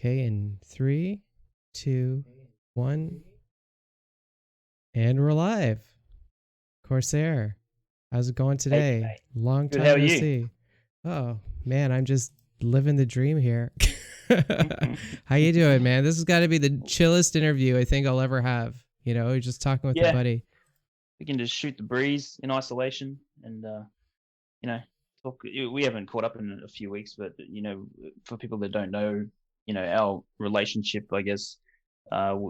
Okay, in 3, 2, 1, and we're live. Cor5aire, how's it going Hey, today? Long good. How time are no you? see. Oh man, I'm just living the dream here. How you doing, man? This has got to be the chillest interview I think I'll ever have. Just talking with a Yeah, buddy. we can just shoot the breeze in isolation, and you know, talk. We haven't caught up in a few weeks, but for people that don't know, our relationship, I guess,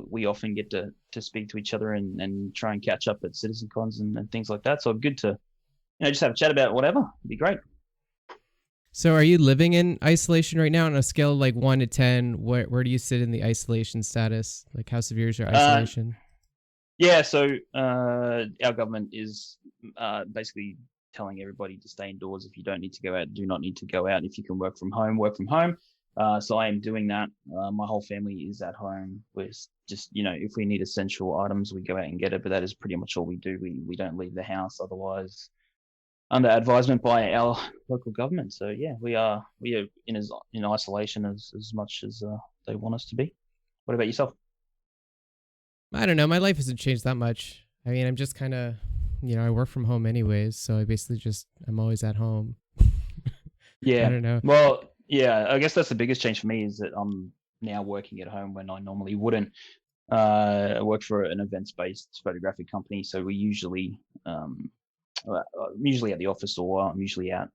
we often get to speak to each other and try and catch up at citizen cons and things like that. So good to just have a chat about whatever. It'd be great. So, are you living in isolation right now on a scale of like 1 to 10? Where do you sit in the isolation status? Like, how severe is your Uh, isolation? yeah. So our government is basically telling everybody to stay indoors. If you don't need to go out, do not need to go out. If you can work from home, work from home. So I am doing that. My whole family is at home. We're just, if we need essential items, we go out and get it. But that is pretty much all we do. We don't leave the house otherwise, under advisement by our local government. So yeah, we are in isolation as much as they want us to be. What about yourself? I don't know. My life hasn't changed that much. I mean, I'm just kind of, I work from home anyways, so I'm always at home. I Yeah. don't know. Well, yeah, I guess that's the biggest change for me is that I'm now working at home when I normally wouldn't. I work for an events-based photographic company, so we usually at the office, or I'm usually out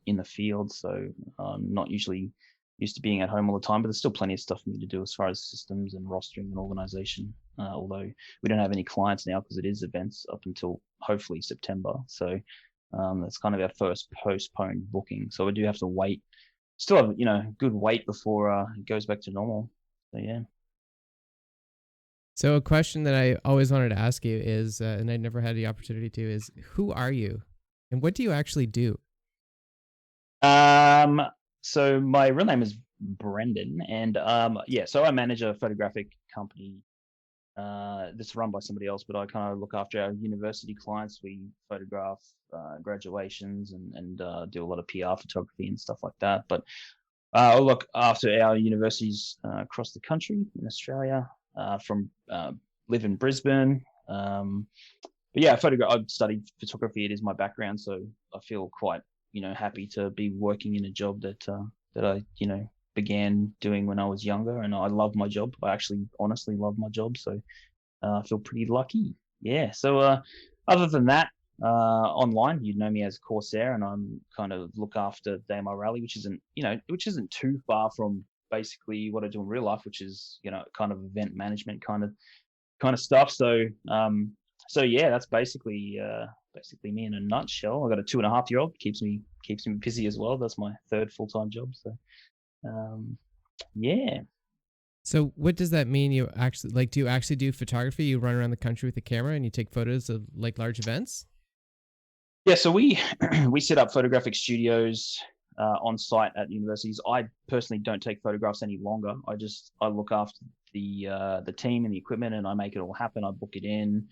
in the field. So I'm not usually used to being at home all the time, but there's still plenty of stuff for me to do as far as systems and rostering and organization. Although we don't have any clients now because it is events up until hopefully September. So that's kind of our first postponed booking. So we do have to wait. Still have good wait before it goes back to normal. So yeah. So a question that I always wanted to ask you is, and I never had the opportunity to, is who are you, and what do you actually do? Um. So my real name is Brendan, and yeah. So I manage a photographic company that's run by somebody else, but I kind of look after our university clients. We photograph graduations and do a lot of PR photography and stuff like that. But I look after our universities across the country in Australia. From live in Brisbane. But yeah, I've studied photography. It is my background, so I feel quite happy to be working in a job that I began doing when I was younger, and I love my job. I actually honestly love my job, so I feel pretty lucky. Yeah. So other than that, online, you'd know me as Cor5aire, and I'm kind of look after Daymar Rally, which isn't too far from basically what I do in real life, which is kind of event management kind of stuff. So yeah, that's basically me in a nutshell. I got a 2.5-year-old, keeps me busy as well. That's my third full-time job. So um, yeah. So what does that mean? You actually like? Do you actually do photography? You run around the country with a camera and you take photos of like large events? Yeah, so we we set up photographic studios on site at universities. I personally don't take photographs any longer. I look after the team and the equipment, and I make it all happen. I book it in,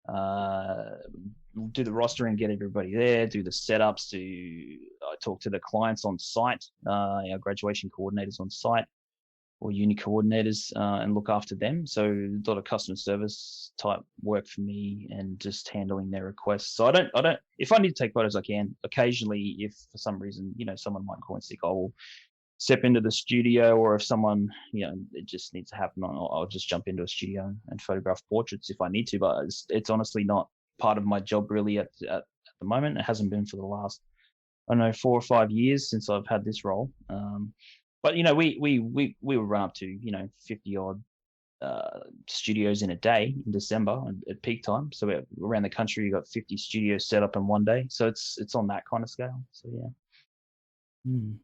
uh, do the roster and get everybody there, do the setups. I talk to the clients on site, our graduation coordinators on site, or uni coordinators, and look after them. So a lot of customer service type work for me and just handling their requests. So I don't, if I need to take photos, I can occasionally. If for some reason, someone might call in sick, I will step into the studio, or if someone, it just needs to happen, I'll just jump into a studio and photograph portraits if I need to. But it's honestly not part of my job really at the moment. It hasn't been for the last, I don't know, 4 or 5 years since I've had this role. But we would run up to 50 odd studios in a day in December at peak time. So around the country, you got 50 studios set up in one day. So it's on that kind of scale. So yeah. Mm.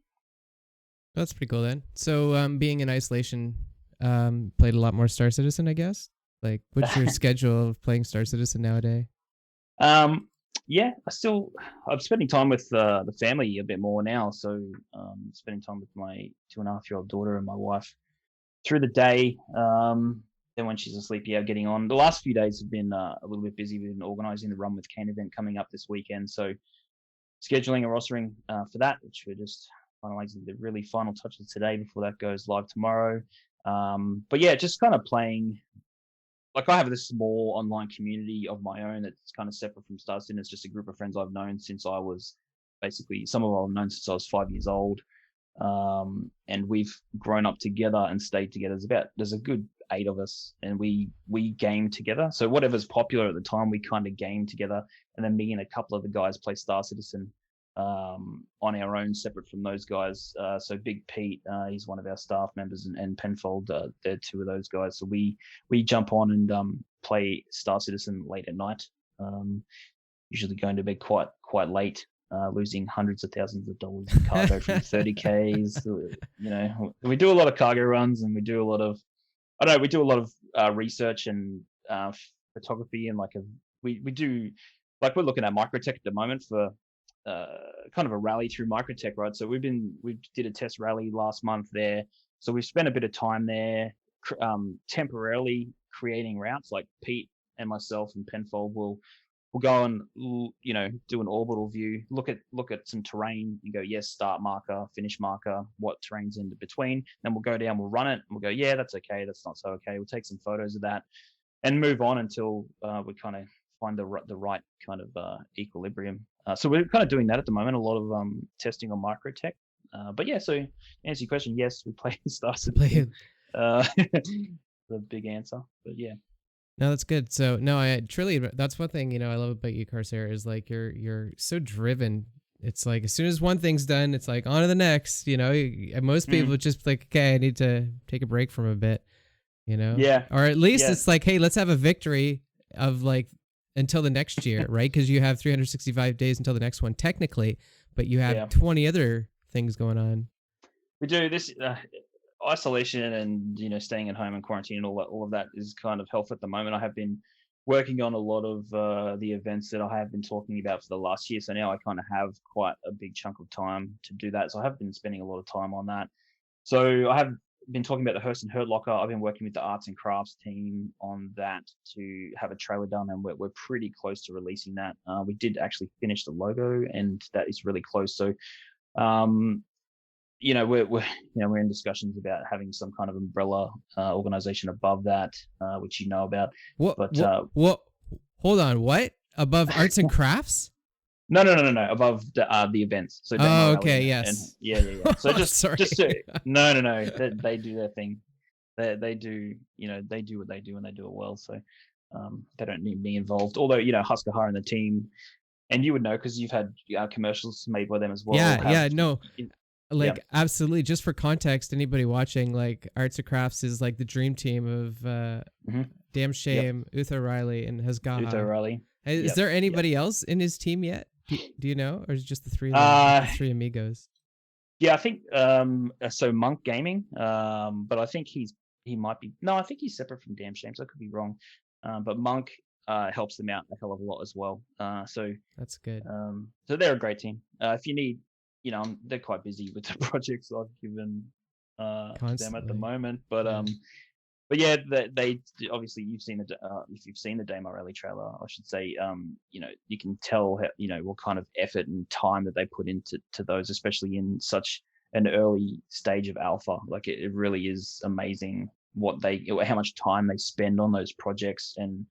That's pretty cool then. So being in isolation, played a lot more Star Citizen, I guess. Like, what's your schedule of playing Star Citizen nowadays? um, yeah, I'm spending time with the family a bit more now. So spending time with my 2.5-year-old daughter and my wife through the day. Then when she's asleep, yeah, getting on. The last few days have been a little bit busy. We've been organising the Run with Kane event coming up this weekend, so scheduling and rostering for that, which we're just finalizing the really final touches today before that goes live tomorrow. But yeah, just kind of playing. Like I have this small online community of my own that's kind of separate from Star Citizen. It's just a group of friends I've known since I was some of them I've known since I was 5 years old. And we've grown up together and stayed together. There's a good 8 of us, and we game together. So whatever's popular at the time, we kind of game together. And then me and a couple of the guys play Star Citizen on our own, separate from those guys. So Big Pete, he's one of our staff members, and Penfold, they're 2 of those guys. So we jump on and play Star Citizen late at night. Usually going to bed quite late. Losing hundreds of thousands of dollars in cargo from 30Ks. We do a lot of cargo runs, and we do a lot of research and photography, and we do, like, we're looking at microtech at the moment for kind of a rally through microtech, right? So we did a test rally last month there. So we've spent a bit of time there, temporarily creating routes. Like Pete and myself and Penfold will go and do an orbital view, look at some terrain, and go, yes, start marker, finish marker, what terrain's in between. Then we'll go down, we'll run it, and we'll go, yeah, that's okay, that's not so okay. We'll take some photos of that and move on until we kind of find the right kind of equilibrium. So we're kind of doing that at the moment, a lot of testing on microtech. But yeah, so to answer your question, yes, we play Star Citizen. The big answer, but yeah. No, that's good. So no, I truly, that's one thing, I love about you, Cor5aire, is like you're so driven. It's like as soon as one thing's done, it's like on to the next. Most people just like, okay, I need to take a break from a bit. Yeah. Or at least it's like, hey, let's have a victory of like until the next year, right? Because you have 365 days until the next one, technically, but you have 20 other things going on. We do this. Isolation and staying at home and quarantine and all of that is kind of health at the moment. I have been working on a lot of the events that I have been talking about for the last year, so now I kind of have quite a big chunk of time to do that. So I have been spending a lot of time on that. So I have been talking about the Hearst and Hurt Locker. I've been working with the arts and crafts team on that to have a trailer done, and we're pretty close to releasing that. We did actually finish the logo, and that is really close. So we're in discussions about having some kind of umbrella organization above that, which you know about. What? Hold on. What? Above arts and crafts? No. Above the events. So okay, yes. And, yeah. So no. They do their thing. They do. They do what they do, and they do it well. So they don't need me involved. Although Cor5aire and the team, and you would know because you've had commercials made by them as well. Absolutely. Just for context, anybody watching, like Arts and Crafts is like the dream team of Damn Shame, Uther Riley, and Hasgaha. Uther Riley. Is there anybody else in his team yet? Do you know, or is it just the three amigos? Yeah, I think so. Monk Gaming, but I think he might be. No, I think he's separate from Damn Shame, so I could be wrong. But Monk helps them out a hell of a lot as well. So that's good. So they're a great team. If you need. They're quite busy with the projects I've given to them at the moment, but yeah, they obviously you've seen if you've seen the Daymar Rally trailer, I should say, you can tell what kind of effort and time that they put into those, especially in such an early stage of alpha. Like it really is amazing how much time they spend on those projects, and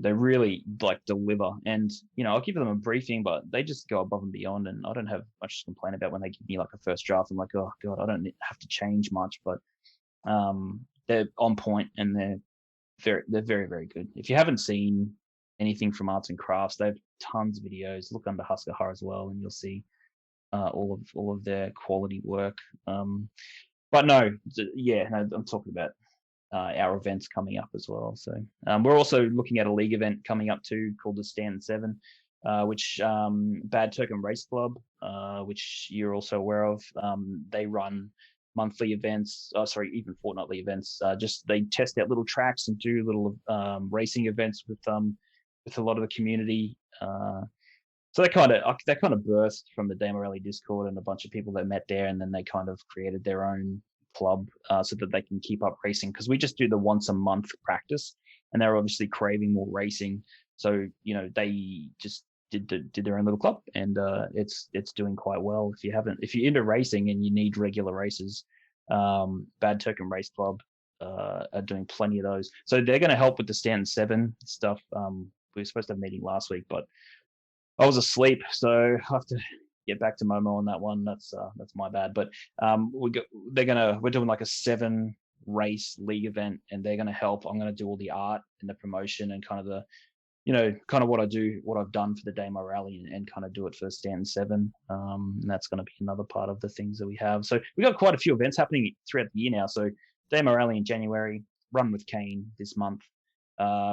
they really deliver. And I'll give them a briefing, but they just go above and beyond, and I don't have much to complain about when they give me a first draft. I'm like, oh god, I don't have to change much, but they're on point, and they're very, very good. If you haven't seen anything from Arts and Crafts, they have tons of videos. Look under Cor5aire as well, and you'll see all of their quality work. But no, I'm talking about our events coming up as well. So we're also looking at a league event coming up too, called the Stand 7, which Bad Token Race Club, which you're also aware of. They run monthly events, even fortnightly events. They test out little tracks and do little racing events with a lot of the community. So they kind of burst from the Daymar Rally Discord and a bunch of people that met there, and then they kind of created their own club so that they can keep up racing, because we just do the once a month practice, and they're obviously craving more racing. So they just did their own little club, and it's doing quite well. If you're into racing and you need regular races, Bad Token Race Club are doing plenty of those. So they're going to help with the Stanton 7 stuff. We were supposed to have a meeting last week, but I was asleep, so I have to get back to Momo on that one. That's my bad. But we're doing like a 7 race league event, and they're gonna help. I'm gonna do all the art and the promotion and kind of the, kind of what I've done for the Daymar Rally, and kind of do it for Stanton 7. And that's going to be another part of the things that we have. So we got quite a few events happening throughout the year now. So Daymar Rally in January, Run with Kane this month.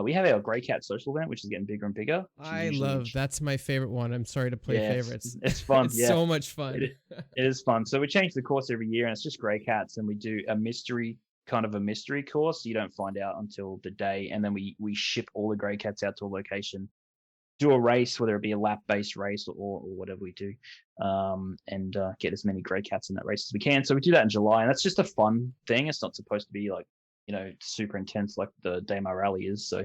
We have our Grey Cat social event, which is getting bigger and bigger. That's my favorite one. I'm sorry to play favorites. It's fun. It's so much fun. It is fun. So we change the course every year, and it's just Grey Cats, and we do a mystery course. You don't find out until the day, and then we ship all the Grey Cats out to a location, do a race, whether it be a lap-based race or whatever we do, and get as many Grey Cats in that race as we can. So we do that in July, and that's just a fun thing. It's not supposed to be like, super intense like the Daymar Rally is. So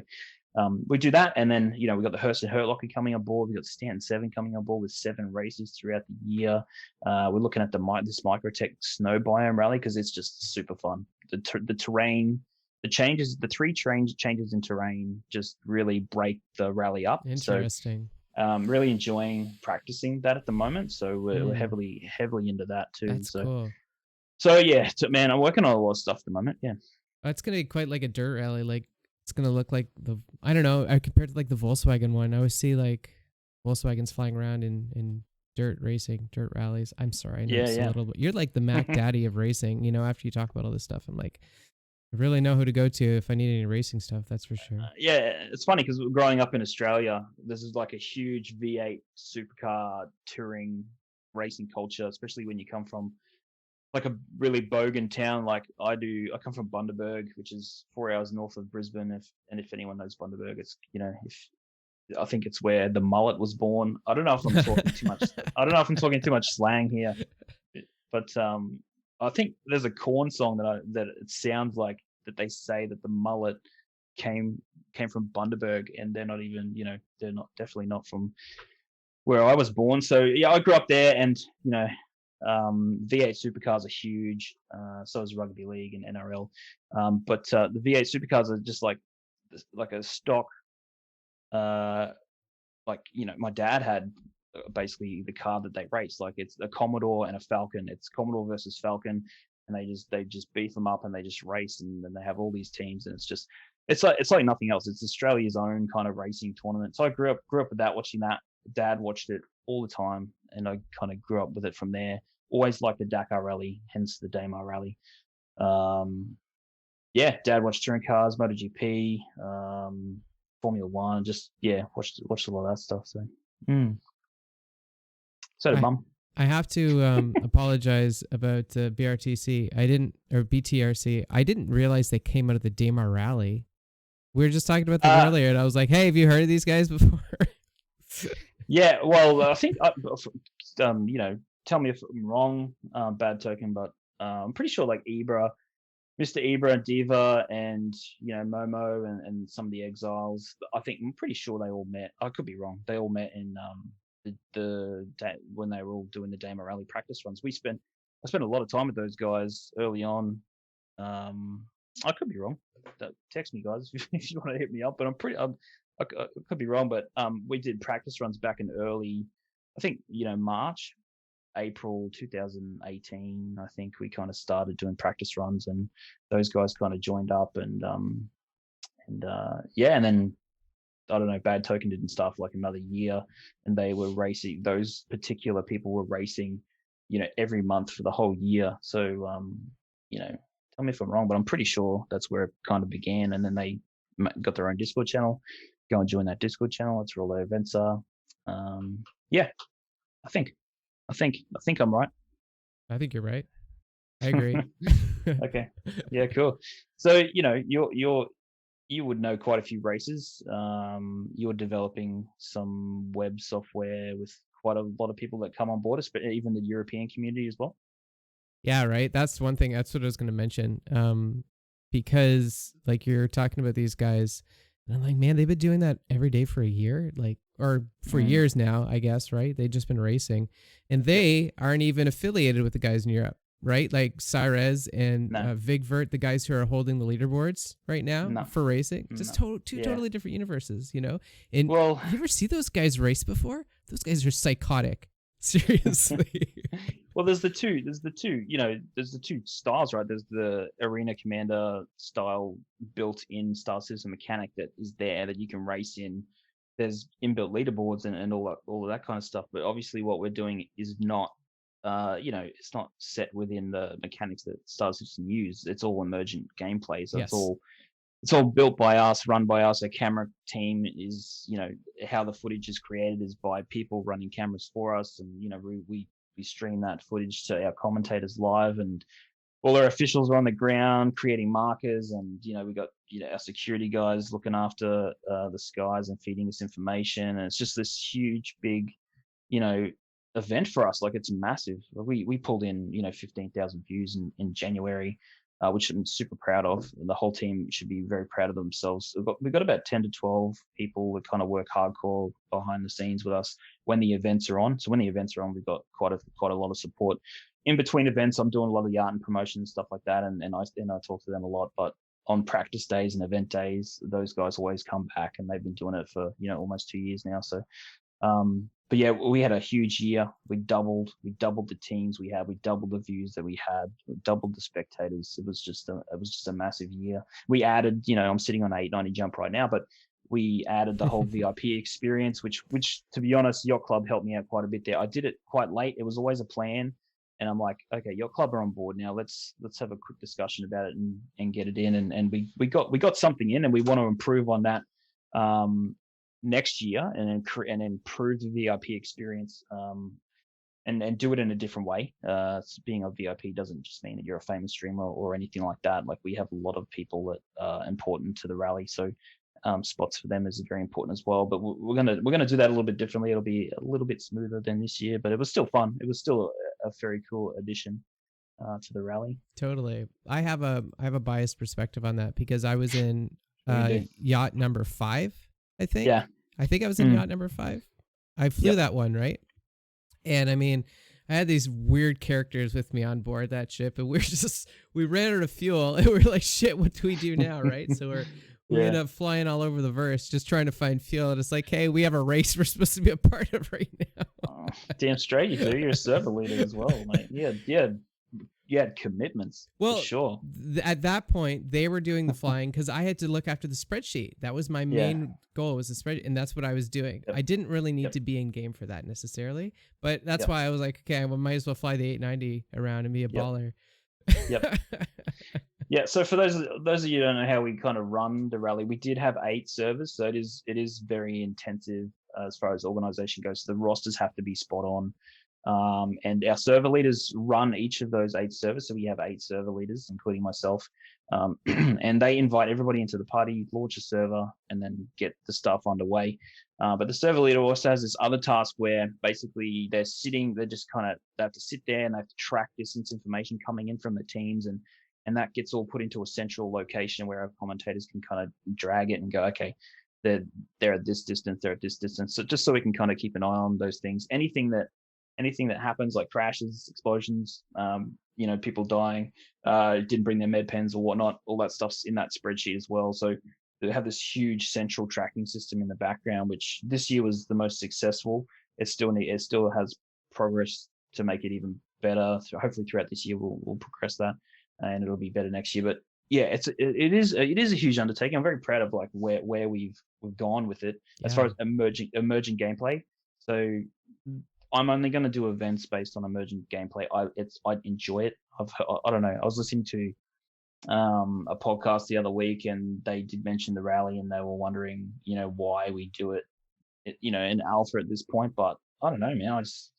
we do that, and then we got the Hearst and Hurtlocker coming on board. We got Stanton 7 coming on board with 7 races throughout the year. We're looking at this Microtech Snow Biome Rally because it's just super fun. The terrain, the 3 changes in terrain just really break the rally up. Interesting. So, really enjoying practicing that at the moment. So we're heavily into that too. That's cool. So yeah, man, I'm working on a lot of stuff at the moment. Yeah. It's going to be quite like a dirt rally. Like it's going to look like I don't know, compared to like the Volkswagen one. I always see like Volkswagens flying around in dirt rallies. I'm sorry. I know a little bit. You're like the Mac daddy of racing, after you talk about all this stuff. I'm like, I really know who to go to if I need any racing stuff. That's for sure. It's funny because growing up in Australia, this is like a huge V8 supercar touring racing culture, especially when you come from like a really bogan town like I do. I come from Bundaberg, which is 4 hours north of Brisbane. If anyone knows Bundaberg, it's I think it's where the mullet was born. I don't know if I'm talking too much. I don't know if I'm talking too much slang here, but I think there's a Korn song that it sounds like that they say that the mullet came from Bundaberg, and they're not even they're definitely not from where I was born. So yeah, I grew up there, and V8 supercars are huge. So is rugby league and NRL. But the V8 supercars are just like a stock. My dad had basically the car that they race. Like it's a Commodore and a Falcon. It's Commodore versus Falcon, and they just beef them up and they just race, and then they have all these teams, and it's like nothing else. It's Australia's own kind of racing tournament. So I grew up with that, watching that. Dad watched it all the time, and I kind of grew up with it from there. Always liked the Dakar Rally, hence the Daymar Rally. Dad watched touring cars, MotoGP, Formula One. Just watched a lot of that stuff. So, so did Mum. I have to apologize about BRTC. BTRC. I didn't realize they came out of the Daymar Rally. We were just talking about them earlier, and I was like, "Hey, have you heard of these guys before?" Yeah, well, I think tell me if I'm wrong, Bad Token, but I'm pretty sure like Ibra, Mr. Ibra, Diva, and Momo and some of the Exiles. I'm pretty sure they all met. I could be wrong. They all met in when they were all doing the Daymar Rally practice runs. I spent a lot of time with those guys early on. I could be wrong. Text me, guys, if you want to hit me up. But I could be wrong. But we did practice runs back in early, I think March, April 2018. I think we kind of started doing practice runs, and those guys kind of joined up, and then I don't know, Bad Token didn't start for like another year, and they were racing. Those particular people were racing, every month for the whole year. So, tell me if I'm wrong, but I'm pretty sure that's where it kind of began. And then they got their own Discord channel. Go and join that Discord channel. That's where all their events are. I think I'm right. I think you're right. I agree. Okay. Yeah, cool. So, you would know quite a few races. You're developing some web software with quite a lot of people that come on board, but even the European community as well. Yeah, right. That's one thing. That's what I was going to mention. Because like you're talking about these guys, and I'm like, man, they've been doing that every day for a year, like, or for years now, I guess, right? They've just been racing, and they aren't even affiliated with the guys in Europe, right? Like Cyrez and Vigvert, the guys who are holding the leaderboards right now for racing, just two totally different universes, you know? And you ever see those guys race before? Those guys are psychotic. Seriously. Well, there's the two, you know, there's the two styles, right? There's the Arena Commander style built-in star system mechanic that is there that you can race in. There's inbuilt leaderboards and all of that kind of stuff. But obviously what we're doing is not, you know, it's not set within the mechanics that star system use. It's all emergent gameplay. So it's all built by us, run by us. Our camera team is, you know, how the footage is created is by people running cameras for us. And, you know, we stream that footage to our commentators live, and all our officials are on the ground creating markers. And, you know, we got, you know, our security guys looking after the skies and feeding us information. And it's just this huge, big, you know, event for us. Like, it's massive. We pulled in, you know, 15,000 views in January. Which I'm super proud of. And the whole team should be very proud of themselves. We've got about 10 to 12 people that kind of work hardcore behind the scenes with us when the events are on. So when the events are on, we've got quite a lot of support. In between events, I'm doing a lot of the art and promotion and stuff like that, and I talk to them a lot. But on practice days and event days, those guys always come back, and they've been doing it for, you know, almost 2 years now. So but yeah, we had a huge year. We doubled the teams we had. We doubled the views that we had. We doubled the spectators. It was just a massive year. We added, you know, I'm sitting on 890 jump right now, but we added the whole VIP experience, which to be honest, Yacht Club helped me out quite a bit there. I did it quite late. It was always a plan, and I'm like, okay, Yacht Club are on board now. Let's have a quick discussion about it and get it in. And we got something in, and we want to improve on that. Next year and improve the VIP experience and do it in a different way. Being a VIP doesn't just mean that you're a famous streamer or anything like that. Like, we have a lot of people that are important to the rally, so spots for them is very important as well. But we're gonna do that a little bit differently. It'll be a little bit smoother than this year, but it was still fun. It was still a very cool addition to the rally. Totally. I have a biased perspective on that because I was in yacht number 5. I think. Yeah. I think I was in yacht number 5. I flew that one, right? And I mean, I had these weird characters with me on board that ship, and we ran out of fuel, and we're like, shit, what do we do now, right? So we end up flying all over the verse, just trying to find fuel. And it's like, hey, we have a race we're supposed to be a part of right now. Oh, damn straight you do. You're a server leader as well, mate. Yeah. You had commitments. Well, for sure. At that point, they were doing the flying because I had to look after the spreadsheet. That was my main goal, was the spreadsheet, and that's what I was doing. Yep. I didn't really need to be in game for that necessarily, but that's why I was like, okay, I might as well fly the 890 around and be a baller. Yep. Yeah. So for those of you who don't know how we kind of run the rally, we did have 8 servers, so it is very intensive as far as organization goes. So the rosters have to be spot on. And our server leaders run each of those 8 servers. So we have 8 server leaders, including myself. And they invite everybody into the party, launch a server, and then get the stuff underway. But the server leader also has this other task where basically they have to sit there and they have to track distance information coming in from the teams. And that gets all put into a central location where our commentators can kind of drag it and go, okay, they're at this distance, they're at this distance. So just so we can kind of keep an eye on those things. Anything that happens, like crashes, explosions, you know, people dying, didn't bring their med pens or whatnot, all that stuff's in that spreadsheet as well. So they have this huge central tracking system in the background, which this year was the most successful. It still has progress to make it even better. So hopefully throughout this year we'll progress that, and it'll be better next year. But yeah, it is a huge undertaking. I'm very proud of like where we've gone with it as far as emerging gameplay. So I'm only going to do events based on emergent gameplay. I enjoy it. I don't know. I was listening to a podcast the other week, and they did mention the rally, and they were wondering, you know, why we do it, you know, in alpha at this point. But I don't know, man. It's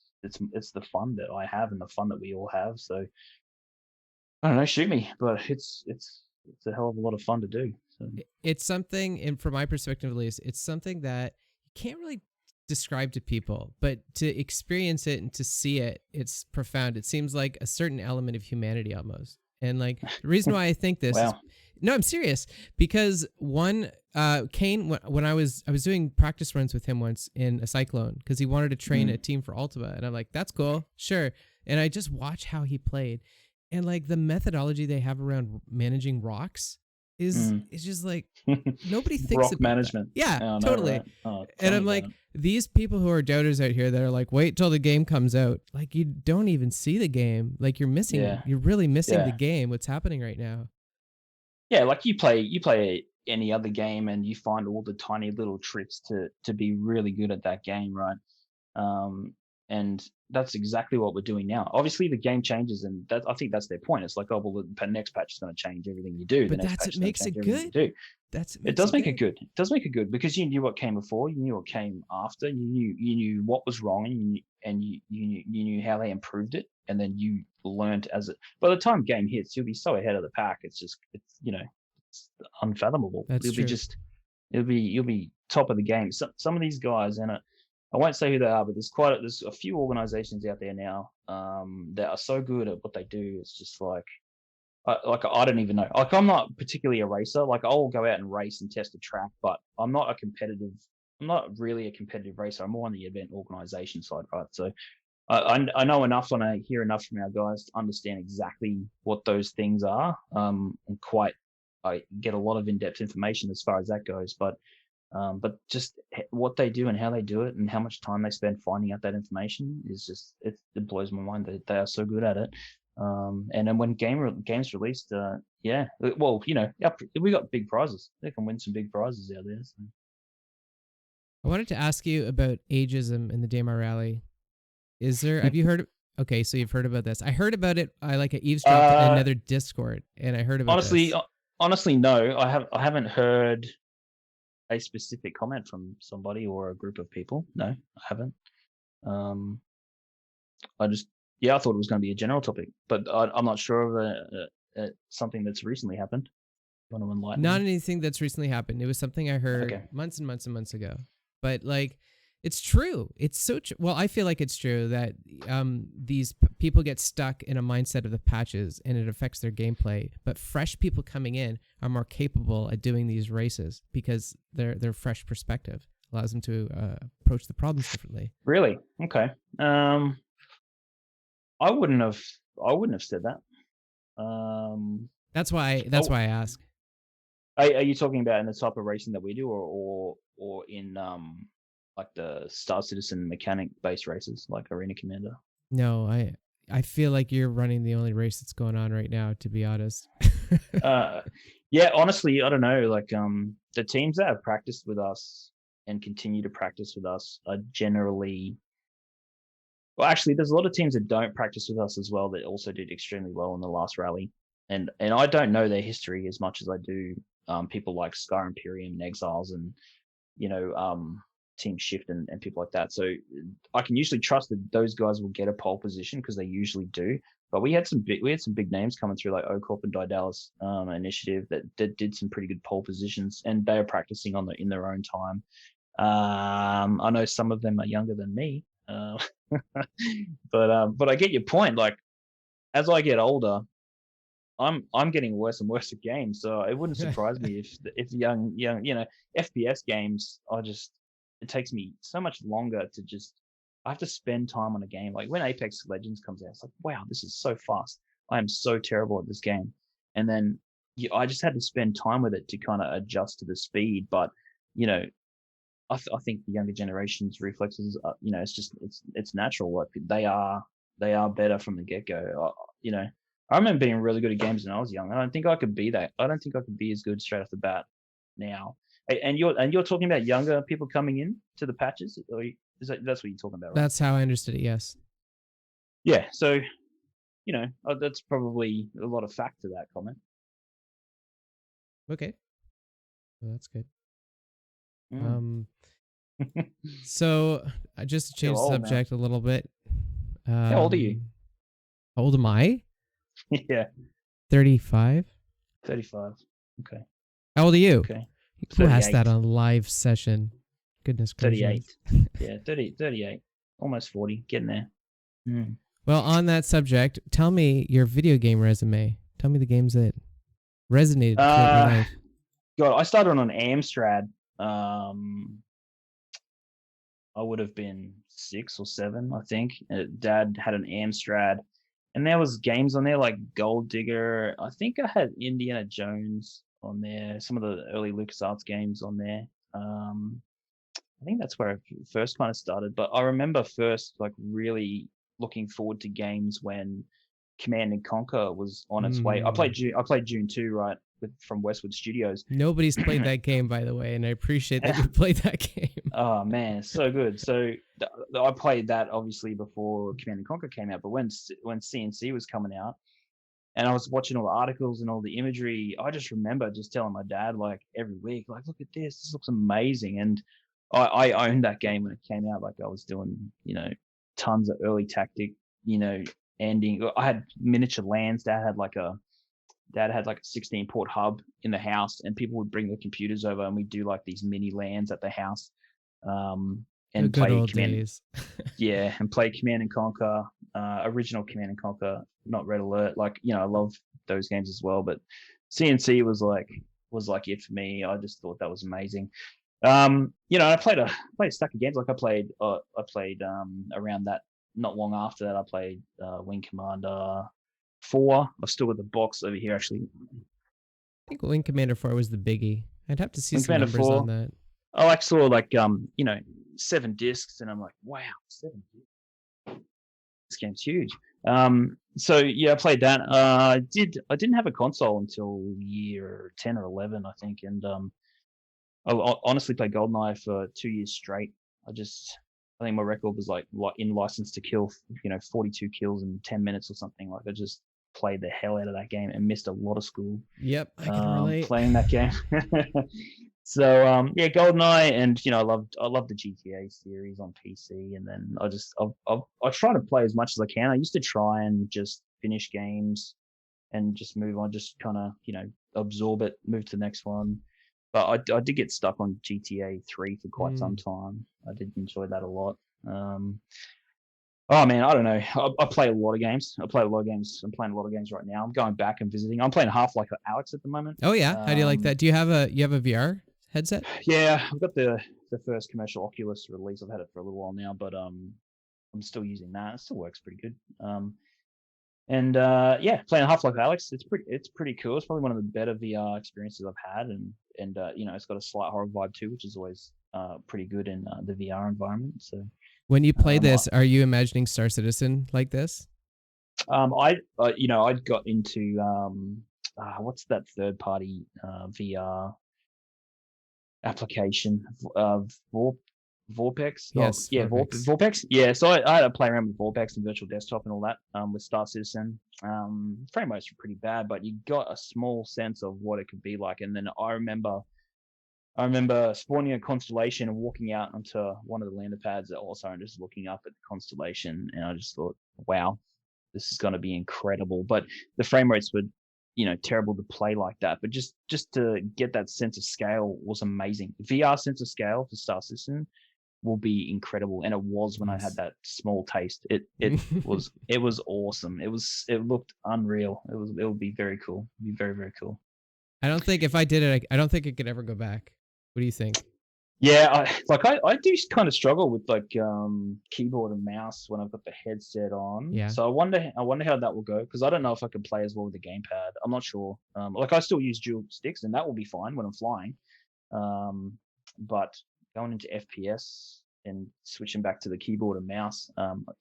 the fun that I have and the fun that we all have. So I don't know. Shoot me, but it's a hell of a lot of fun to do. So. It's something, and from my perspective at least, it's something that you can't really describe to people, but to experience it and to see it, it's profound. It seems like a certain element of humanity almost. And like the reason why I think this is, no, I'm serious, because one, Kane, when I was doing practice runs with him once in a Cyclone because he wanted to train a team for Ultima, and I'm like, that's cool, sure. And I just watch how he played, and like the methodology they have around managing rocks is just like nobody thinks rock about management. that. Yeah, Oh, no, totally. right. Oh, And I'm like, these people who are doubters out here that are like, wait till the game comes out. Like, you don't even see the game. Like, you're really missing the game. What's happening right now? Yeah, like you play any other game and you find all the tiny little tricks to be really good at that game, right? And that's exactly what we're doing now. Obviously, the game changes, and I think that's their point. It's like, oh well, the next patch is going to change everything you do. But The next that's patch what makes it good. It does make it good. It does make it good because you knew what came before, you knew what came after, you knew what was wrong, and you knew how they improved it, and then you learned as it. By the time game hits, you'll be so ahead of the pack. It's unfathomable. That's You'll true. you'll be top of the game. Some of these guys, and I won't say who they are, but there's a few organizations out there now that are so good at what they do. It's just like I don't even know. Like, I'm not particularly a racer. Like, I'll go out and race and test a track, but I'm not really a competitive racer. I'm more on the event organization side, right? So I know enough when I hear enough from our guys to understand exactly what those things are. And I get a lot of in-depth information as far as that goes, but just what they do and how they do it and how much time they spend finding out that information is just, it blows my mind that they are so good at it. And then when games released, well, we got big prizes. They can win some big prizes out there. So. I wanted to ask you about ageism in the Daymar Rally. Have you heard? Okay, so you've heard about this. I heard about it. I eavesdropped in another Discord, and I heard about this. Honestly, no, I haven't heard a specific comment from somebody or a group of people. No, I haven't. I thought it was going to be a general topic, but I'm not sure of something that's recently happened. You want to enlighten Not me? anything that's recently happened. It was something I heard months and months and months ago. But like, it's true. It's so true. Well, I feel like it's true that these people get stuck in a mindset of the patches and it affects their gameplay. But fresh people coming in are more capable at doing these races because their fresh perspective allows them to approach the problems differently. Really? Okay. I wouldn't have said that. That's why I ask. Are you talking about in the type of racing that we do, or in like the Star Citizen mechanic based races like Arena Commander? No, I feel like you're running the only race that's going on right now, to be honest. Yeah, honestly, I don't know. Like, the teams that have practiced with us and continue to practice with us are generally. Well, actually, there's a lot of teams that don't practice with us as well that also did extremely well in the last rally, and I don't know their history as much as I do people like Sky Imperium and Exiles and Team Shift and people like that. So I can usually trust that those guys will get a pole position because they usually do. But we had some big names coming through like O-Corp and Daedalus Initiative that did some pretty good pole positions, and they are practicing in their own time. I know some of them are younger than me, but I get your point. Like, as I get older, I'm getting worse and worse at games, so it wouldn't surprise me if young FPS games it takes me so much longer to just. I have to spend time on a game. Like when Apex Legends comes out, it's like, wow, this is so fast. I am so terrible at this game, and then I just had to spend time with it to kind of adjust to the speed. But I think the younger generation's reflexes, it's natural. Like they are better from the get go. I remember being really good at games when I was young. I don't think I could be that. I don't think I could be as good straight off the bat now. And you're talking about younger people coming in to the patches, or that's what you're talking about, right? That's how I understood it. Yes. Yeah. So, that's probably a lot of fact to that comment. Okay. Well, that's good. So just to change the subject a little bit. How old are you? How old am I? Yeah. 35. 35. Okay. How old are you? Okay. Who asked that on a live session? Goodness gracious. 38. Yeah, 38. Almost 40. Getting there. Mm. Well, on that subject, tell me your video game resume. Tell me the games that resonated with your life. God, I started on Amstrad. Um, I would have been 6 or 7, I think. Dad had an Amstrad, and there was games on there like Gold Digger. I think I had Indiana Jones on there. Some of the early LucasArts games on there. Um, I think that's where I first kind of started. But I remember first like really looking forward to games when Command and Conquer was on its way. Mm. I played June 2, right, from Westwood Studios. Nobody's played that game, by the way, and I appreciate that you played that game. Oh man, it's so good. So I played that obviously before Command and Conquer came out, but when CNC was coming out, and I was watching all the articles and all the imagery, I just remember just telling my dad like every week, like, look at this, this looks amazing. And I owned that game when it came out. Like I was doing, tons of early tactic, ending. I had miniature lands. Dad had like a 16 port hub in the house, and people would bring their computers over, and we'd do like these mini lands at the house, The and good play old Command. days. Yeah, and play Command and Conquer, original Command and Conquer, not Red Alert. Like I love those games as well, but CNC was like it for me. I just thought that was amazing. I played a stack of games. Like I played around that. Not long after that, I played Wing Commander 4. I've still got the box over here actually. I think Wing Commander 4 was the biggie. I'd have to see Wing some Commander numbers on 4. that. I saw 7 discs, and I'm like, wow, 7 discs. This game's huge. So yeah, I played that. I didn't have a console until year 10 or 11, I think, and I honestly played GoldenEye for 2 years straight. I think my record was like in License to Kill, 42 kills in 10 minutes or something. Like I just played the hell out of that game and missed a lot of school Yep, I can relate. playing that game. So yeah, GoldenEye, and I loved the GTA series on PC, and then I try to play as much as I can. I used to try and just finish games and just move on, just kind of absorb it, move to the next one. But I did get stuck on GTA 3 for quite some time. I did enjoy that a lot. Oh man, I don't know. I play a lot of games. I play a lot of games. I'm playing a lot of games right now. I'm going back and visiting. I'm playing Half-Life Alex at the moment. Oh yeah, how do you like that? Do you have a VR headset? Yeah, I've got the first commercial Oculus release. I've had it for a little while now, but I'm still using that. It still works pretty good. And yeah, playing Half-Life Alex, it's pretty cool. It's probably one of the better VR experiences I've had, and it's got a slight horror vibe too, which is always pretty good in the VR environment. So when you play this, are you imagining Star Citizen like this? I'd got into what's that third party VR application, Vorpex. Yes, yeah, Vorpex. Vorpex. Yeah, so I had to play around with Vorpex and Virtual Desktop and all that with Star Citizen. Frame rates were pretty bad, but you got a small sense of what it could be like. And then I remember spawning a constellation and walking out onto one of the lander pads also, and just looking up at the constellation, and I just thought, wow, this is going to be incredible. But the frame rates were terrible to play like that, but just to get that sense of scale was amazing. VR sense of scale for Star Citizen will be incredible, and it was when I had that small taste. It was awesome. It looked unreal. It would be very cool. It'd be very, very cool. I don't think if I did it, I don't think it could ever go back. What do you think? Yeah, I do kind of struggle with keyboard and mouse when I've got the headset on. Yeah. So I wonder how that will go, because I don't know if I could play as well with the gamepad. I'm not sure. I still use dual sticks, and that will be fine when I'm flying. But going into FPS and switching back to the keyboard and mouse,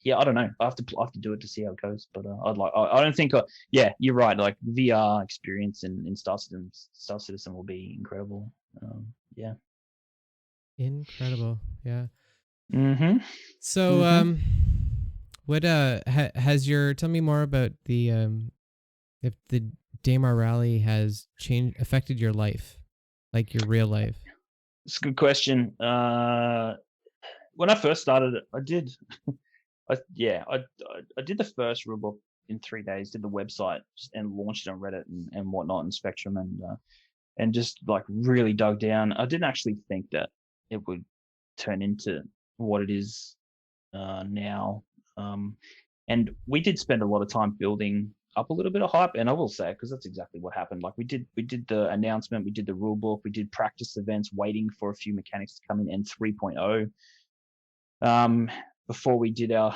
yeah, I don't know. I have to do it to see how it goes. But I don't think. Yeah, you're right. Like VR experience in Star Citizen will be incredible. Yeah. Incredible. Yeah. Mm-hmm. So what has your tell me more about the if the Daymar Rally has affected your life, like your real life? It's a good question. When I first started it, I did I did the first rulebook in 3 days, did the website and launched it on Reddit and whatnot, and Spectrum, and just like really dug down. I didn't actually think that it would turn into what it is now. And we did spend a lot of time building up a little bit of hype. And I will say, because that's exactly what happened. Like we did the announcement, we did the rule book, we did practice events, waiting for a few mechanics to come in, and 3.0. Before we did our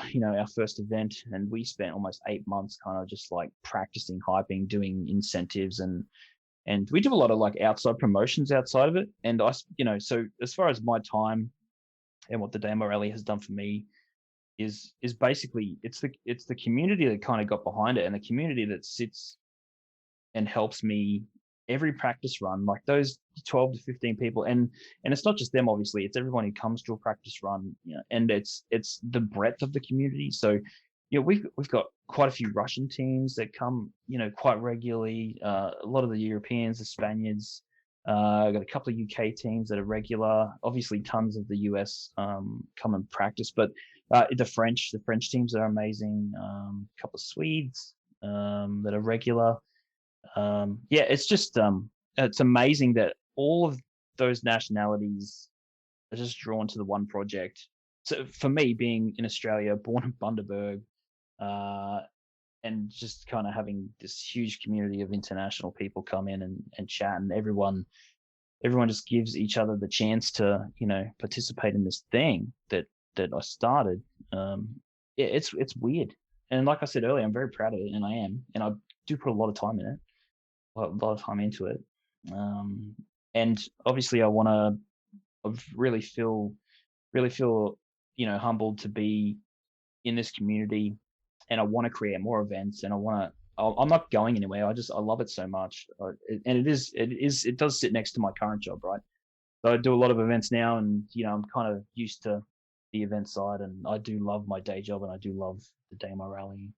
first event, and we spent almost 8 months kind of just like practicing, hyping, doing incentives, and we do a lot of like outside promotions outside of it. And so as far as my time and what the Daymar Rally has done for me is basically it's the community that kind of got behind it, and the community that sits and helps me every practice run, like those 12 to 15 people. And it's not just them, obviously, it's everyone who comes to a practice run, and it's the breadth of the community. So we've got quite a few Russian teams that come quite regularly, a lot of the Europeans, the Spaniards, got a couple of UK teams that are regular, obviously tons of the US come and practice, but the French teams are amazing, a couple of Swedes that are regular. It's just it's amazing that all of those nationalities are just drawn to the one project. So for me, being in Australia, born in Bundaberg, and just kind of having this huge community of international people come in and chat, and everyone just gives each other the chance to participate in this thing that I started. It's weird, and like I said earlier, I'm very proud of it, and I do put a lot of time in it, a lot of time into it. And obviously I really feel humbled to be in this community, and I want to create more events, and I'm not going anywhere. I love it so much. And it does sit next to my current job, right? So I do a lot of events now, and I'm kind of used to the event side, and I do love my day job, and I do love the Daymar Rally.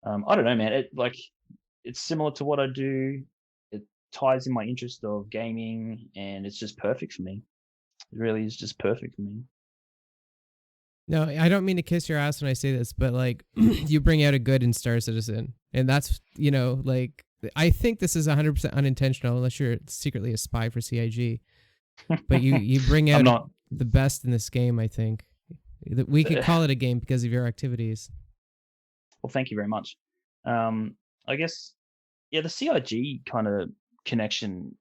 I don't know, man. It's similar to what I do. It ties in my interest of gaming, and it's just perfect for me. It really is just perfect for me. No, I don't mean to kiss your ass when I say this, but like you bring out a good in Star Citizen, and that's like I think this is 100% unintentional, unless you're secretly a spy for CIG. But you bring out the best in this game. I think that we could call it a game because of your activities. Well, thank you very much. I guess the CIG kind of connection,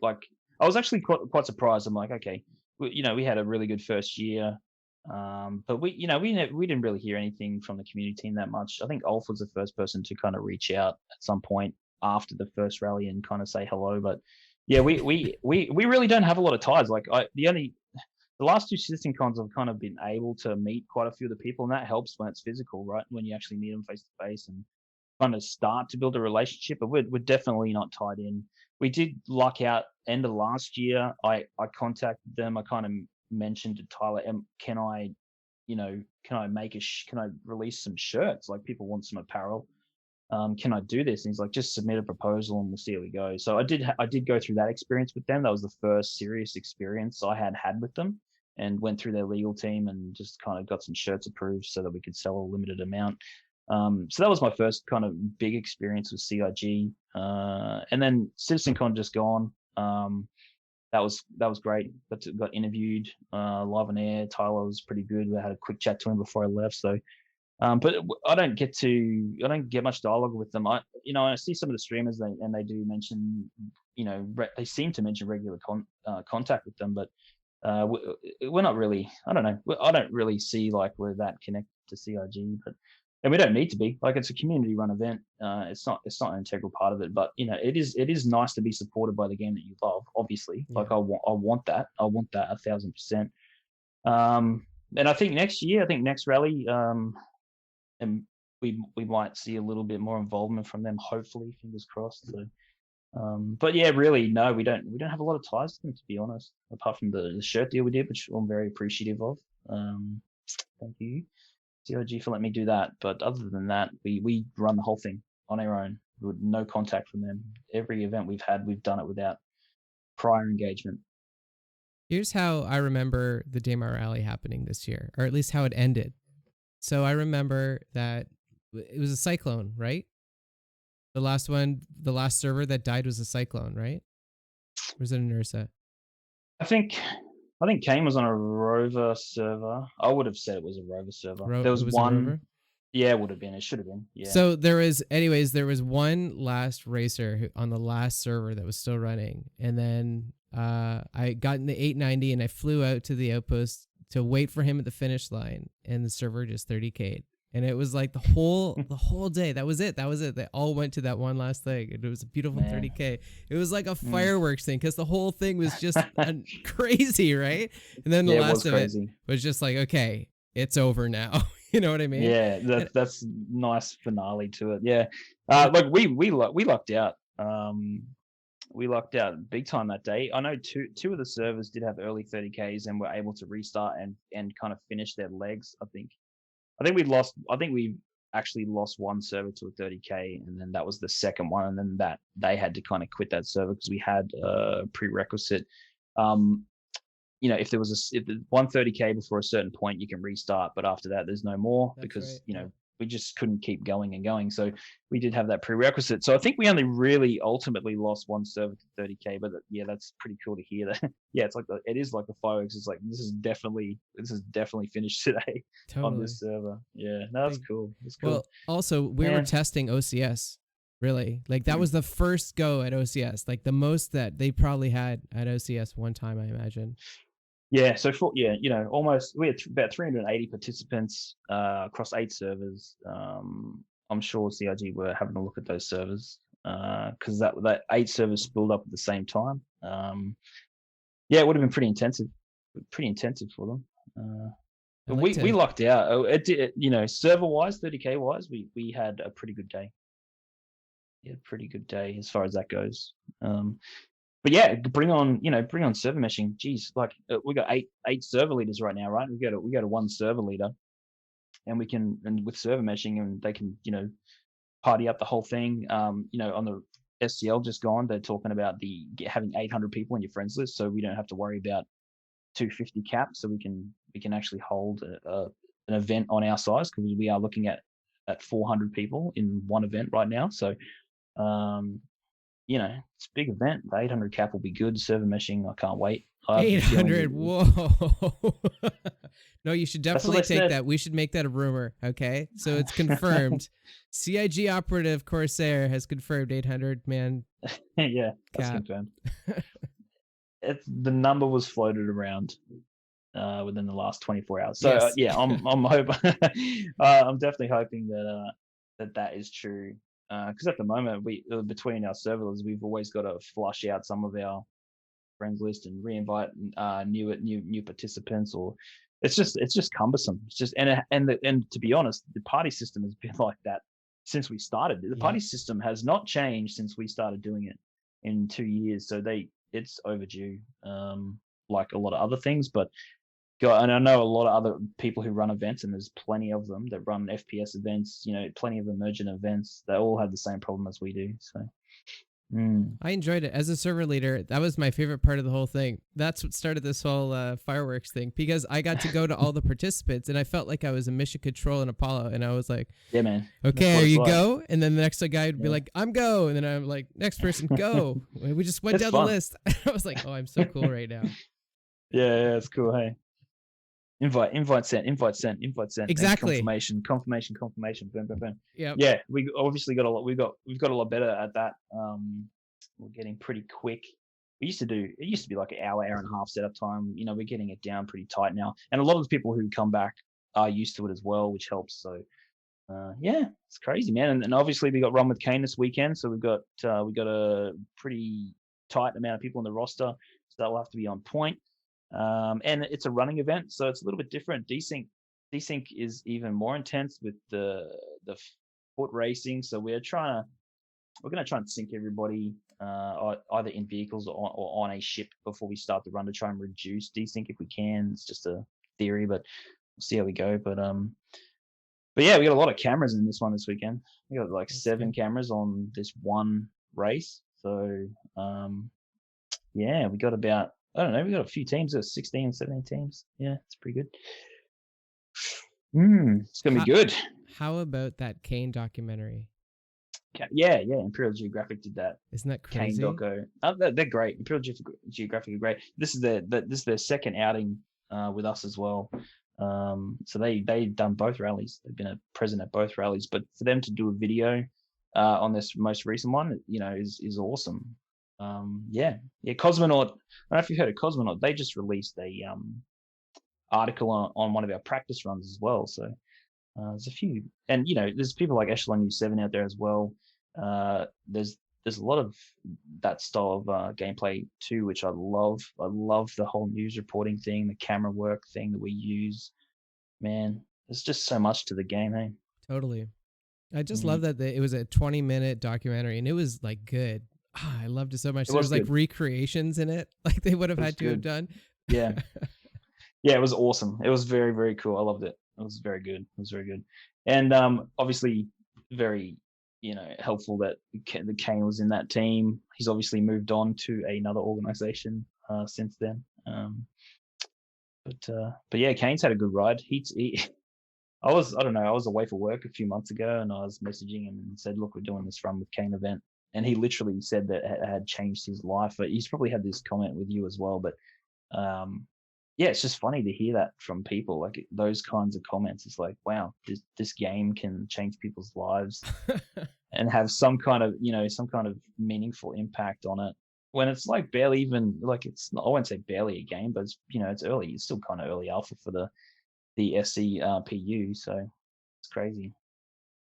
like I was actually quite surprised. I'm like, okay, we had a really good first year. But we didn't really hear anything from the community team that much. I think Ulf was the first person to kind of reach out at some point after the first rally and kind of say hello. But yeah, we really don't have a lot of ties. Like the last two system cons I've kind of been able to meet quite a few of the people, and that helps when it's physical, right? When you actually meet them face to face and kind of start to build a relationship. But we're definitely not tied in. We did luck out end of last year. I contacted them. I kind of mentioned to Tyler, can I release some shirts? Like, people want some apparel. Can I do this? And he's like, just submit a proposal and we'll see how we go. So I did go through that experience with them. That was the first serious experience I had with them, and went through their legal team and just kind of got some shirts approved so that we could sell a limited amount. So that was my first kind of big experience with CIG. And then CitizenCon just gone. That was great. Got interviewed live on air. Tyler was pretty good. We had a quick chat to him before I left. So, but I don't get much dialogue with them. I see some of the streamers, and they do mention, they seem to mention regular contact with them, but we're not really. I don't know. I don't really see like we're that connected to CIG, and we don't need to be. Like, it's a community run event. It's not an integral part of it, but it is nice to be supported by the game that you love. Obviously, yeah. Like I want that 1,000%. And I think next rally, and we might see a little bit more involvement from them. Hopefully, fingers crossed. So, but yeah, really, no, we don't have a lot of ties to them, to be honest. Apart from the shirt deal we did, which I'm very appreciative of. Thank you, CIG, for letting me do that. But other than that, we run the whole thing on our own with no contact from them. Every event we've had, we've done it without prior engagement. Here's how I remember the Daymar Rally happening this year, or at least how it ended. So I remember that it was a cyclone, right? The last server that died was a cyclone, right? Or was it an Ursa? I think Kane was on a rover server. I would have said it was a rover server. There was one. Yeah, it would have been. It should have been. Yeah. So there was one last racer on the last server that was still running, and then I got in the 890 and I flew out to the outpost to wait for him at the finish line, and the server just 30k'd. And it was like the whole day. That was it. They all went to that one last thing. And it was a beautiful 30K. It was like a fireworks thing because the whole thing was just crazy, right? And then the last of it was just like, okay, it's over now. You know what I mean? Yeah, that's nice finale to it. Yeah, like we lucked out. We lucked out big time that day. I know two of the servers did have early 30Ks and were able to restart and kind of finish their legs. I think we actually lost one server to a 30K, and then that was the second one, and then that they had to kind of quit that server because we had a prerequisite. If there was if the 130K before a certain point, you can restart, but after that, there's no more. That's because right, we just couldn't keep going and going. So we did have that prerequisite. So I think we only really ultimately lost one server to 30K, but yeah, that's pretty cool to hear that. Yeah, it is like the fireworks. It's like, this is definitely finished today on this server. Yeah, no, that's cool. That's cool. Well, also we were testing OCS. Really, like that was the first go at OCS, like the most that they probably had at OCS one time, I imagine. Yeah, so almost we had about 380 participants across 8 servers. I'm sure CIG were having a look at those servers because that 8 servers spooled up at the same time. Yeah, it would have been pretty intensive for them. But we lucked out. Server wise, 30K wise, we had a pretty good day. Yeah, pretty good day as far as that goes. But yeah, bring on server meshing. Geez, like we got eight server leaders right now, right? We go to one server leader, and with server meshing, and they can party up the whole thing. On the SCL just gone, they're talking about having 800 people in your friends list, so we don't have to worry about 250 cap. So we can actually hold an event on our size because we are looking at 400 people in one event right now. So. It's a big event. The 800 cap will be good. Server meshing, I can't wait. 800, whoa. No, you should definitely take that. We should make that a rumor, okay? So it's confirmed. CIG operative Cor5aire has confirmed 800 man. Yeah, that's confirmed. The number was floated around within the last 24 hours. So yes. Yeah, I'm definitely hoping that is true. Because at the moment, between our servers, we've always got to flush out some of our friends list and reinvite new participants, or it's just cumbersome. It's just and to be honest, the party system has been like that since we started. The party system has not changed since we started doing it in 2 years. So it's overdue, like a lot of other things, but. And I know a lot of other people who run events, and there's plenty of them that run FPS events, plenty of emergent events. They all have the same problem as we do. So I enjoyed it as a server leader. That was my favorite part of the whole thing. That's what started this whole fireworks thing, because I got to go to all the participants, and I felt like I was a mission control in Apollo, and I was like, yeah, man. Okay, are you go? And then the next guy would be like, I'm go. And then I'm like, next person, go. We just went down the list. I was like, oh, I'm so cool right now. Yeah, it's cool. Hey. Invite sent. Exactly. Confirmation. Boom, boom, boom. Yeah. Yeah, we obviously got a lot. We've got a lot better at that. We're getting pretty quick. It used to be like an hour and a half setup time. We're getting it down pretty tight now, and a lot of the people who come back are used to it as well, which helps. So, yeah, it's crazy, man. And obviously we got run with Kane this weekend, so we got a pretty tight amount of people in the roster, so that will have to be on point. And it's a running event, so it's a little bit different. Desync is even more intense with the foot racing. So we're going to try and sync everybody either in vehicles or on a ship before we start the run to try and reduce desync if we can. It's just a theory, but we'll see how we go. But yeah, we got a lot of cameras in this one this weekend. We got like 7 cameras on this one race. So yeah, we got about. I don't know. We got a few teams. There's 16, 17 teams. Yeah, it's pretty good. It's gonna be good. How about that Kane documentary? Yeah. Imperial Geographic did that. Isn't that crazy? Kane doco. They're great. Imperial Geographic are great. This is their second outing with us as well. So they've done both rallies. They've been present at both rallies. But for them to do a video on this most recent one, is awesome. Yeah. Cosmonaut. I don't know if you've heard of Cosmonaut. They just released a article on one of our practice runs as well. So there's a few, and there's people like Echelon U7 out there as well. There's a lot of that style of gameplay too, which I love. I love the whole news reporting thing, the camera work thing that we use. Man, there's just so much to the game, hey? Totally. I just love that it was a 20-minute documentary and it was like good. I loved it so much. There was like recreations in it, like they would have had to have done. Yeah. Yeah, it was awesome. It was very, very cool. I loved it. It was very good. It was very good. And obviously very, helpful that the Kane was in that team. He's obviously moved on to another organization since then. But yeah, Kane's had a good ride. I don't know, I was away for work a few months ago and I was messaging him and said, look, we're doing this run with Kane event. And he literally said that it had changed his life. But he's probably had this comment with you as well. But yeah, it's just funny to hear that from people, like those kinds of comments. It's like, wow, this game can change people's lives and have some kind of meaningful impact on it. When it's like barely even like I won't say barely a game, but it's early. It's still kind of early alpha for the SC PU, so it's crazy.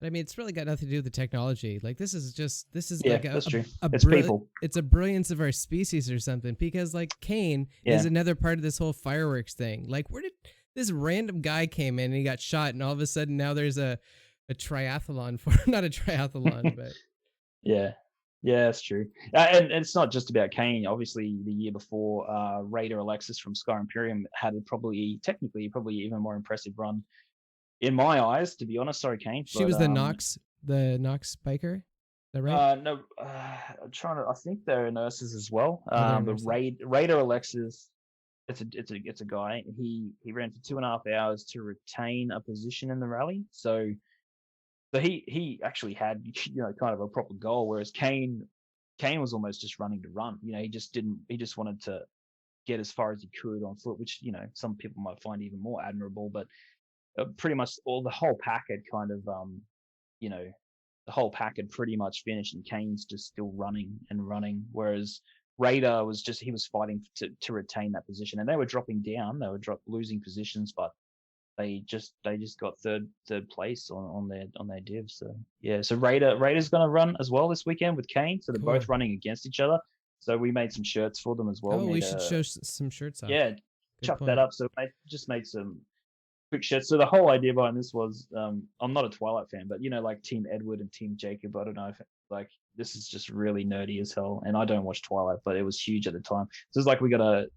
I mean, it's really got nothing to do with the technology. Like this is yeah, like that's true. It's people. It's a brilliance of our species or something. Because like Kane is another part of this whole fireworks thing. Like where did this random guy came in and he got shot, and all of a sudden now there's a triathlon for not a triathlon, but yeah, that's true. And it's not just about Kane. Obviously, the year before, Raider Alexis from Sky Imperium had probably even more impressive run. In my eyes, to be honest, sorry, Kane. She was the Nox biker. Is that right? No, I'm trying to. I think they're nurses as well. The Raider Alexis, it's a guy. He ran for 2.5 hours to retain a position in the rally. So he actually had kind of a proper goal. Whereas Kane was almost just running to run. He just didn't. He just wanted to get as far as he could on foot, which some people might find even more admirable. But pretty much the whole pack had kind of the whole pack had pretty much finished, and Kane's just still running and running, whereas Raider was fighting to retain that position, and they were dropping down, they were losing positions, but they just got third place on their div. So yeah, so Raider's going to run as well this weekend with Kane, so they're both running against each other. So we made some shirts for them as well. We should show some shirts off. Yeah, chuck that up. So I just made some quick shit. So the whole idea behind this was, I'm not a Twilight fan, but like Team Edward and Team Jacob, I don't know if this is just really nerdy as hell, and I don't watch Twilight, but it was huge at the time. So it's like we got a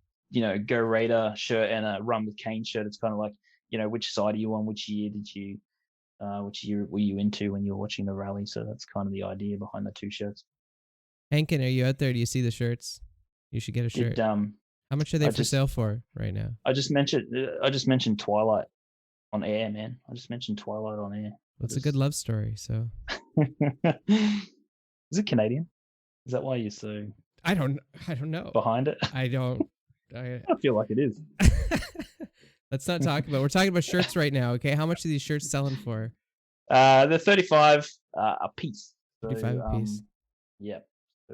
Go Raider shirt and a Run with Kane shirt. It's kind of like which side are you on? Which year were you into when you were watching the rally? So that's kind of the idea behind the two shirts. Hankin, are you out there? Do you see the shirts? You should get a shirt. How much are they for sale for right now? I just mentioned Twilight on air, man. I just mentioned Twilight on air. It's a good love story, so. Is it Canadian? Is that why you're so? I don't know. Behind it? I don't. I feel like it is. Let's not talk about. We're talking about shirts right now. Okay, how much are these shirts selling for? They're $35 a piece. $35 a piece. Yeah,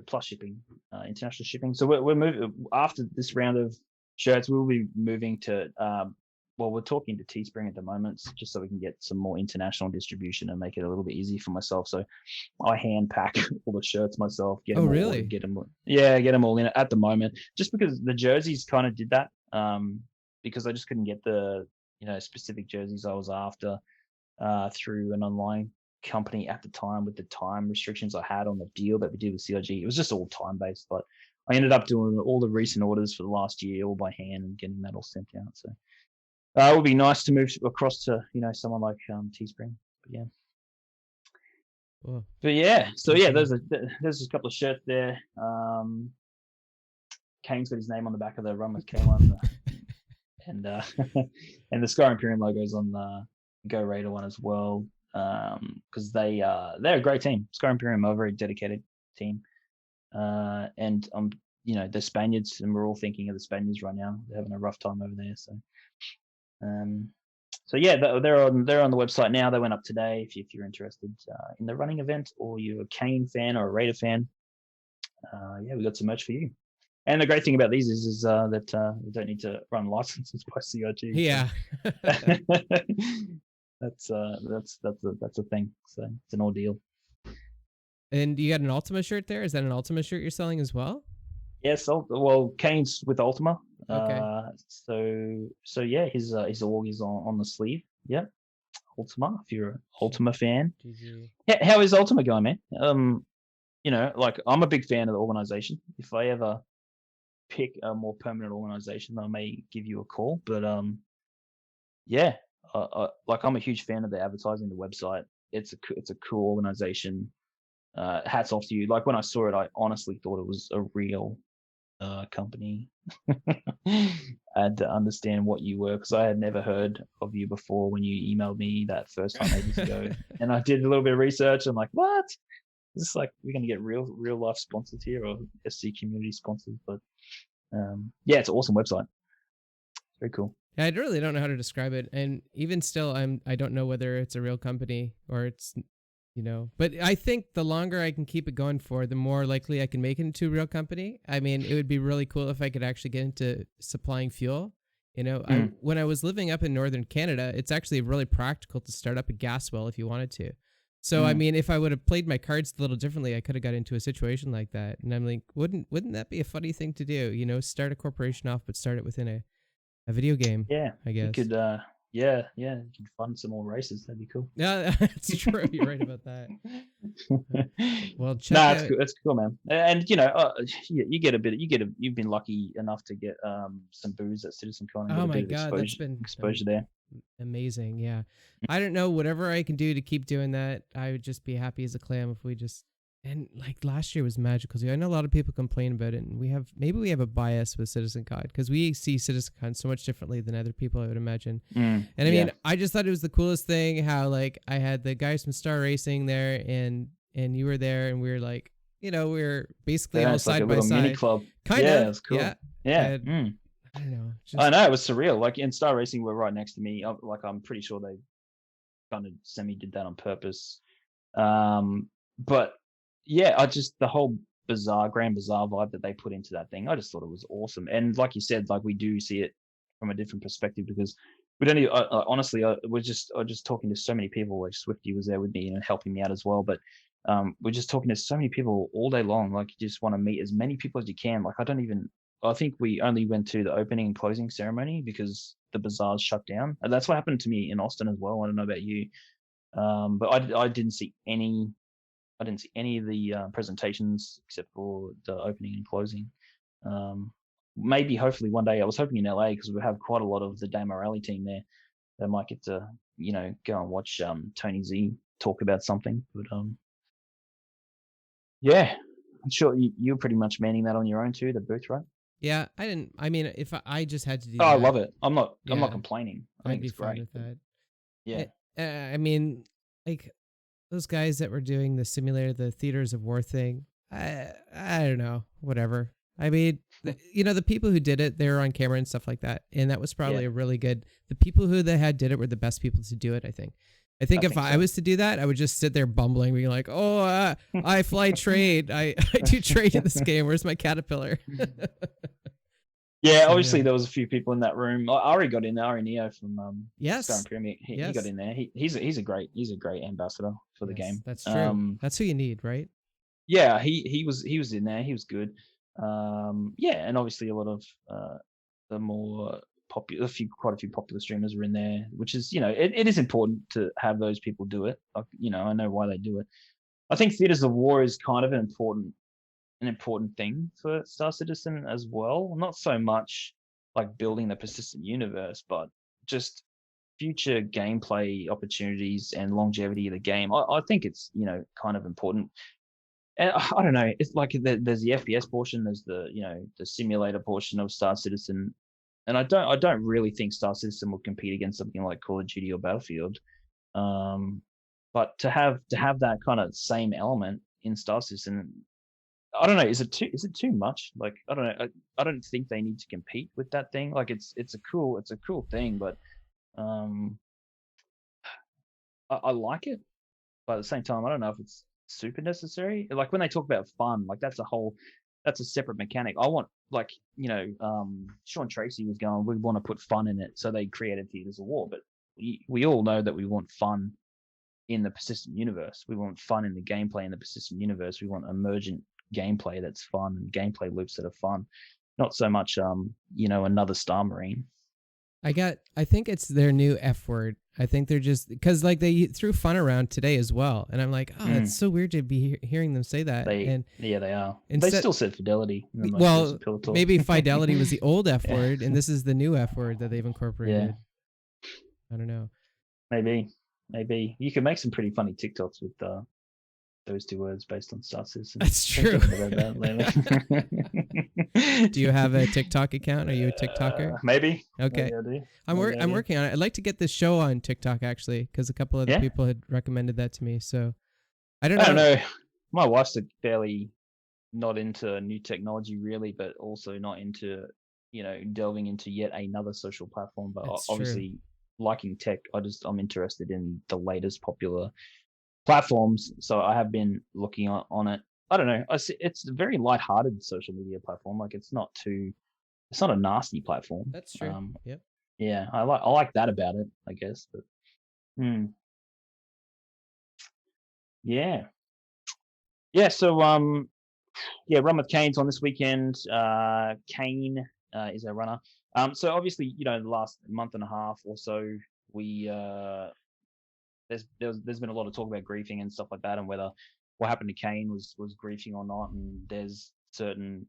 plus shipping, international shipping. So we're moving after this round of shirts. We'll be moving to. We're talking to Teespring at the moment, just so we can get some more international distribution and make it a little bit easier for myself. So I hand pack all the shirts myself. Get them all in at the moment, just because the jerseys kind of did that. Because I just couldn't get the specific jerseys I was after through an online company at the time, with the time restrictions I had on the deal that we did with CIG. It was just all time based, but I ended up doing all the recent orders for the last year all by hand and getting that all sent out. So it would be nice to move across to someone like Teespring. But yeah. Cool. But yeah, so yeah, there's a couple of shirts there. Kane's got his name on the back of the Run with Kane one, and and the Sky Imperium logo's on the Go Raider one as well, because they're a great team. Sky Imperium are a very dedicated team, and the Spaniards, and we're all thinking of the Spaniards right now. They're having a rough time over there, so So yeah, they're on the website now. They went up today. If you're interested in the running event, or you're a Kane fan or a Raider fan, yeah, we got some merch for you. And the great thing about these is that you don't need to run licenses by CIG. So Yeah. that's a thing. So it's an ordeal. And you got an Ultima shirt there? Is that an Ultima shirt you're selling as well? Yes, well, Kane's with Ultima. Okay. So yeah, his org is on the sleeve. Yep, Ultima. If you're an Ultima fan, GG. how is Ultima going, man? Like I'm a big fan of the organization. If I ever pick a more permanent organization, I may give you a call. But yeah, like I'm a huge fan of the advertising, the website. It's a cool organization. Hats off to you. Like when I saw it, I honestly thought it was a real company. I had to understand what you were, because I had never heard of you before when you emailed me that first time ages ago. And I did a little bit of research. I'm like, what? Is this like we're gonna get real life sponsors here, or SC community sponsors? But yeah, it's an awesome website. Very cool. Yeah, I really don't know how to describe it, and even still, I don't know whether it's a real company or it's, But I think the longer I can keep it going for, the more likely I can make it into a real company. I mean, it would be really cool if I could actually get into supplying fuel. When I was living up in northern Canada, it's actually really practical to start up a gas well if you wanted to. So I mean, if I would have played my cards a little differently, I could have got into a situation like that. And I'm like, wouldn't that be a funny thing to do? Start a corporation off, but start it within a video game. Yeah, I guess. you could. Yeah, you could fund some more races. That'd be cool. Yeah, that's true. You're right about that. Well, check No, out. it's cool, man. And you've been lucky enough to get some booze at CitizenCon and Oh get a my bit of God, that's been exposure there. amazing. Yeah. I don't know, whatever I can do to keep doing that, I would just be happy as a clam if we just, and like last year was magical. I know a lot of people complain about it, and maybe we have a bias with CitizenCon because we see CitizenCon so much differently than other people, I would imagine. And I mean, I just thought it was the coolest thing how like I had the guys from Star Racing there, and you were there, and we were like, we were basically all side by side. Mini club. Kind of. Yeah, it was cool. Yeah. Yeah. I don't know. I know, it was surreal. Like in Star Racing, were right next to me. I'm pretty sure they kind of did that on purpose. But yeah, the whole grand bazaar vibe that they put into that thing, I just thought it was awesome. And like you said, like we do see it from a different perspective, because we don't even, honestly, we're just talking to so many people. Like Swifty was there with me and helping me out as well. But we're just talking to so many people all day long. Like you just want to meet as many people as you can. Like I think we only went to the opening and closing ceremony because the bazaars shut down. And that's what happened to me in Austin as well. I don't know about you. But I didn't see any of the presentations except for the opening and closing. Maybe hopefully one day, I was hoping in LA, because we have quite a lot of the Daymar Rally team there. They might get to go and watch Tony Z talk about something. But yeah, I'm sure you're pretty much manning that on your own too, the booth, right? Yeah, I mean, if I just had to do that. I love it. I'm not complaining. I think it's great. With that. Yeah. I mean, like those guys that were doing the simulator, the theaters of war thing. I don't know, whatever. I mean, the people who did it, they were on camera and stuff like that, and that was probably a really good. The people who did it were the best people to do it, I think. I think if I was to do that, I would just sit there bumbling, being like, "Oh, I fly trade. I do trade in this game. Where's my caterpillar?" Yeah, obviously there was a few people in that room. Ari got in there. Ari Neo from Sky Imperial. He got in there. He's a great ambassador for the game. That's true. That's who you need, right? Yeah, he was in there. He was good. Yeah, and obviously a lot of the more popular, quite a few popular streamers were in there, which is it is important to have those people do it. Like, I know why they do it. I think Theaters of War is kind of an important thing for Star Citizen as well. Not so much like building the persistent universe, but just future gameplay opportunities and longevity of the game. I think it's kind of important. And I don't know, it's like there's the FPS portion, there's the the simulator portion of Star Citizen, and I don't really think Star Citizen will compete against something like Call of Duty or Battlefield. But to have that kind of same element in Star Citizen, I don't know, is it too much? Like, I don't know, I don't think they need to compete with that thing. Like it's a cool thing, but Um, I like it, but at the same time, I don't know if it's super necessary. Like when they talk about fun, like that's a separate mechanic. I want like Sean Tracy was going, we want to put fun in it, so they created Theaters of War. But we all know that we want fun in the persistent universe. We want fun in the gameplay in the persistent universe. We want emergent gameplay that's fun and gameplay loops that are fun, not so much another Star Marine. I think it's their new F word. I think they're just because like they threw fun around today as well, and I'm like, oh, it's so weird to be hearing them say that. They are. Instead, they still said fidelity. Well, maybe fidelity was the old F word, and this is the new F word that they've incorporated. I don't know. Maybe you can make some pretty funny TikToks with those two words based on Star Citizen. That's true. Do you have a TikTok account? Are you a TikToker? Maybe. Okay. Maybe I'm working on it. I'd like to get this show on TikTok actually, because a couple of people had recommended that to me. So I don't know. My wife's fairly not into new technology really, but also not into delving into yet another social platform. But That's obviously, liking tech, I'm interested in the latest popular platforms, so I have been looking on it. I don't know. It's a very light-hearted social media platform. Like it's not a nasty platform. That's true. Yep. Yeah, I like that about it, I guess. But yeah. So run with Kane's on this weekend. Kane is our runner. So obviously, the last month and a half or so, we there's been a lot of talk about griefing and stuff like that, and whether what happened to Kane was griefing or not. And there's certain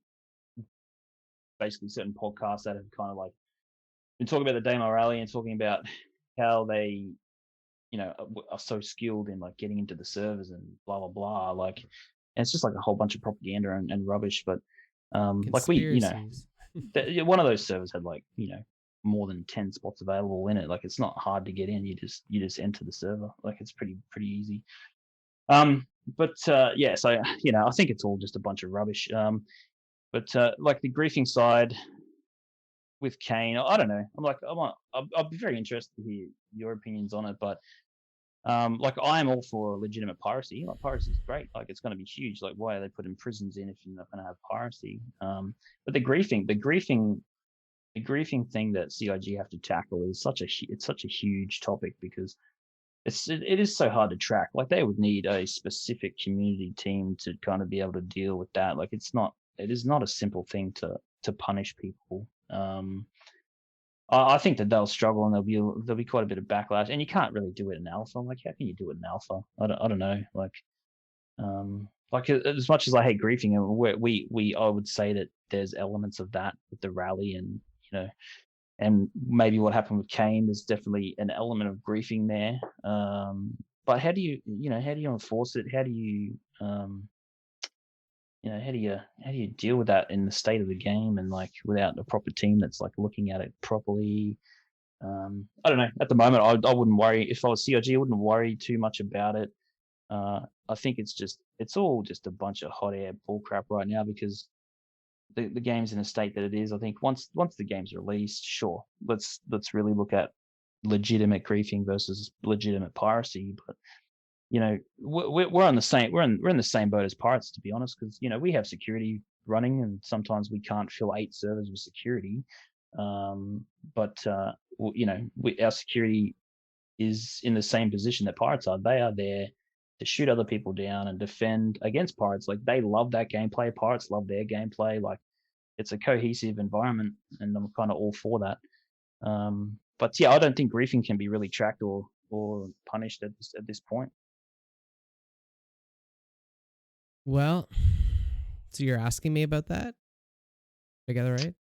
podcasts that have kind of like been talking about the Daymar Rally and talking about how they are so skilled in like getting into the servers and blah blah blah. Like, and it's just like a whole bunch of propaganda and rubbish. But like one of those servers had like more than 10 spots available in it. Like it's not hard to get in. You just enter the server. Like it's pretty easy. But so I think it's all just a bunch of rubbish. But like the griefing side with Kane, I don't know. I'll be very interested to hear your opinions on it. But like I am all for legitimate piracy. Like piracy is great. Like it's going to be huge. Like why are they putting prisons in if you're not going to have piracy? But the griefing thing that CIG have to tackle is such a huge topic, because it is so hard to track. Like they would need a specific community team to kind of be able to deal with that. Like it is not a simple thing to punish people. I think that they'll struggle, and there'll be quite a bit of backlash, and you can't really do it in alpha. Like how can you do it in alpha? I don't know. Like as much as I hate griefing, I would say that there's elements of that with the rally, and and maybe what happened with Kane, there's definitely an element of griefing there. But how do you enforce it? How do you how do you deal with that in the state of the game, and like without a proper team that's like looking at it properly? I don't know. At the moment, I wouldn't worry. If I was CIG, I wouldn't worry too much about it. I think it's all just a bunch of hot air bullcrap right now, because the game's in a state that it is. I think once the game's released, sure, let's really look at legitimate griefing versus legitimate piracy. But we're on the same we're in the same boat as pirates, to be honest, because we have security running, and sometimes we can't fill 8 servers with security. But our security is in the same position that pirates are. They are there to shoot other people down and defend against pirates. Like they love that gameplay. Pirates love their gameplay. Like it's a cohesive environment, and I'm kind of all for that. But yeah, I don't think griefing can be really tracked or punished at this point. Well, so you're asking me about that? I got that right?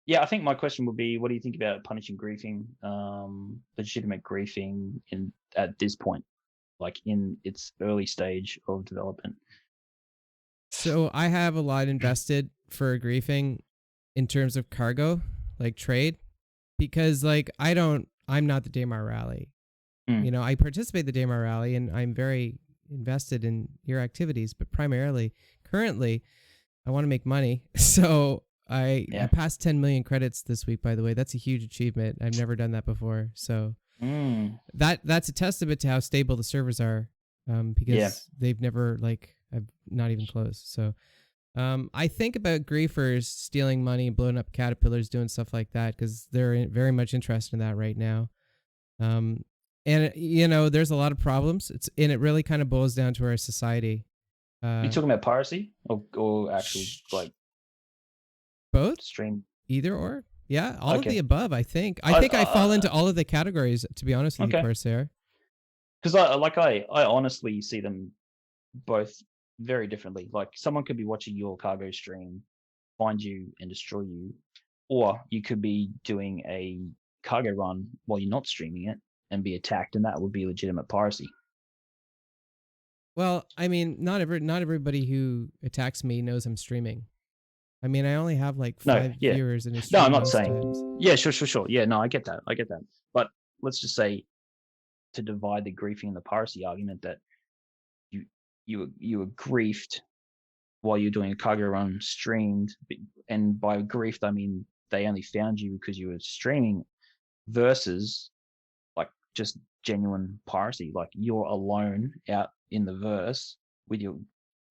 Yeah, I think my question would be, what do you think about punishing griefing, legitimate griefing at this point, like in its early stage of development? So I have a lot invested for griefing in terms of cargo, like trade, because like I'm not the Daymar Rally. I participate in the Daymar Rally, and I'm very invested in your activities, but primarily currently I want to make money. So I Yeah. passed 10 million credits this week, by the way. That's a huge achievement. I've never done that before. So that's a testament to how stable the servers are, because they've never I've not even closed. So I think about griefers stealing money, blowing up caterpillars, doing stuff like that, because they're very much interested in that right now. And there's a lot of problems. And it really kind of boils down to our society. Are you talking about piracy or actual both? Stream? Either or? Yeah, all of the above, I think. I think I fall into all of the categories, to be honest with you, Cor5aire. Because I honestly see them both very differently. Like, someone could be watching your cargo stream, find you and destroy you, or you could be doing a cargo run while you're not streaming it and be attacked, and that would be legitimate piracy. Well, I mean, not everybody who attacks me knows I'm streaming. I mean, I only have like 5 viewers in a stream. No, I'm not saying. Times. Yeah, sure. Yeah, no, I get that. But let's just say, to divide the griefing and the piracy argument, that you were griefed while you're doing a cargo run streamed, and by griefed I mean they only found you because you were streaming, versus like just genuine piracy, like you're alone out in the verse with your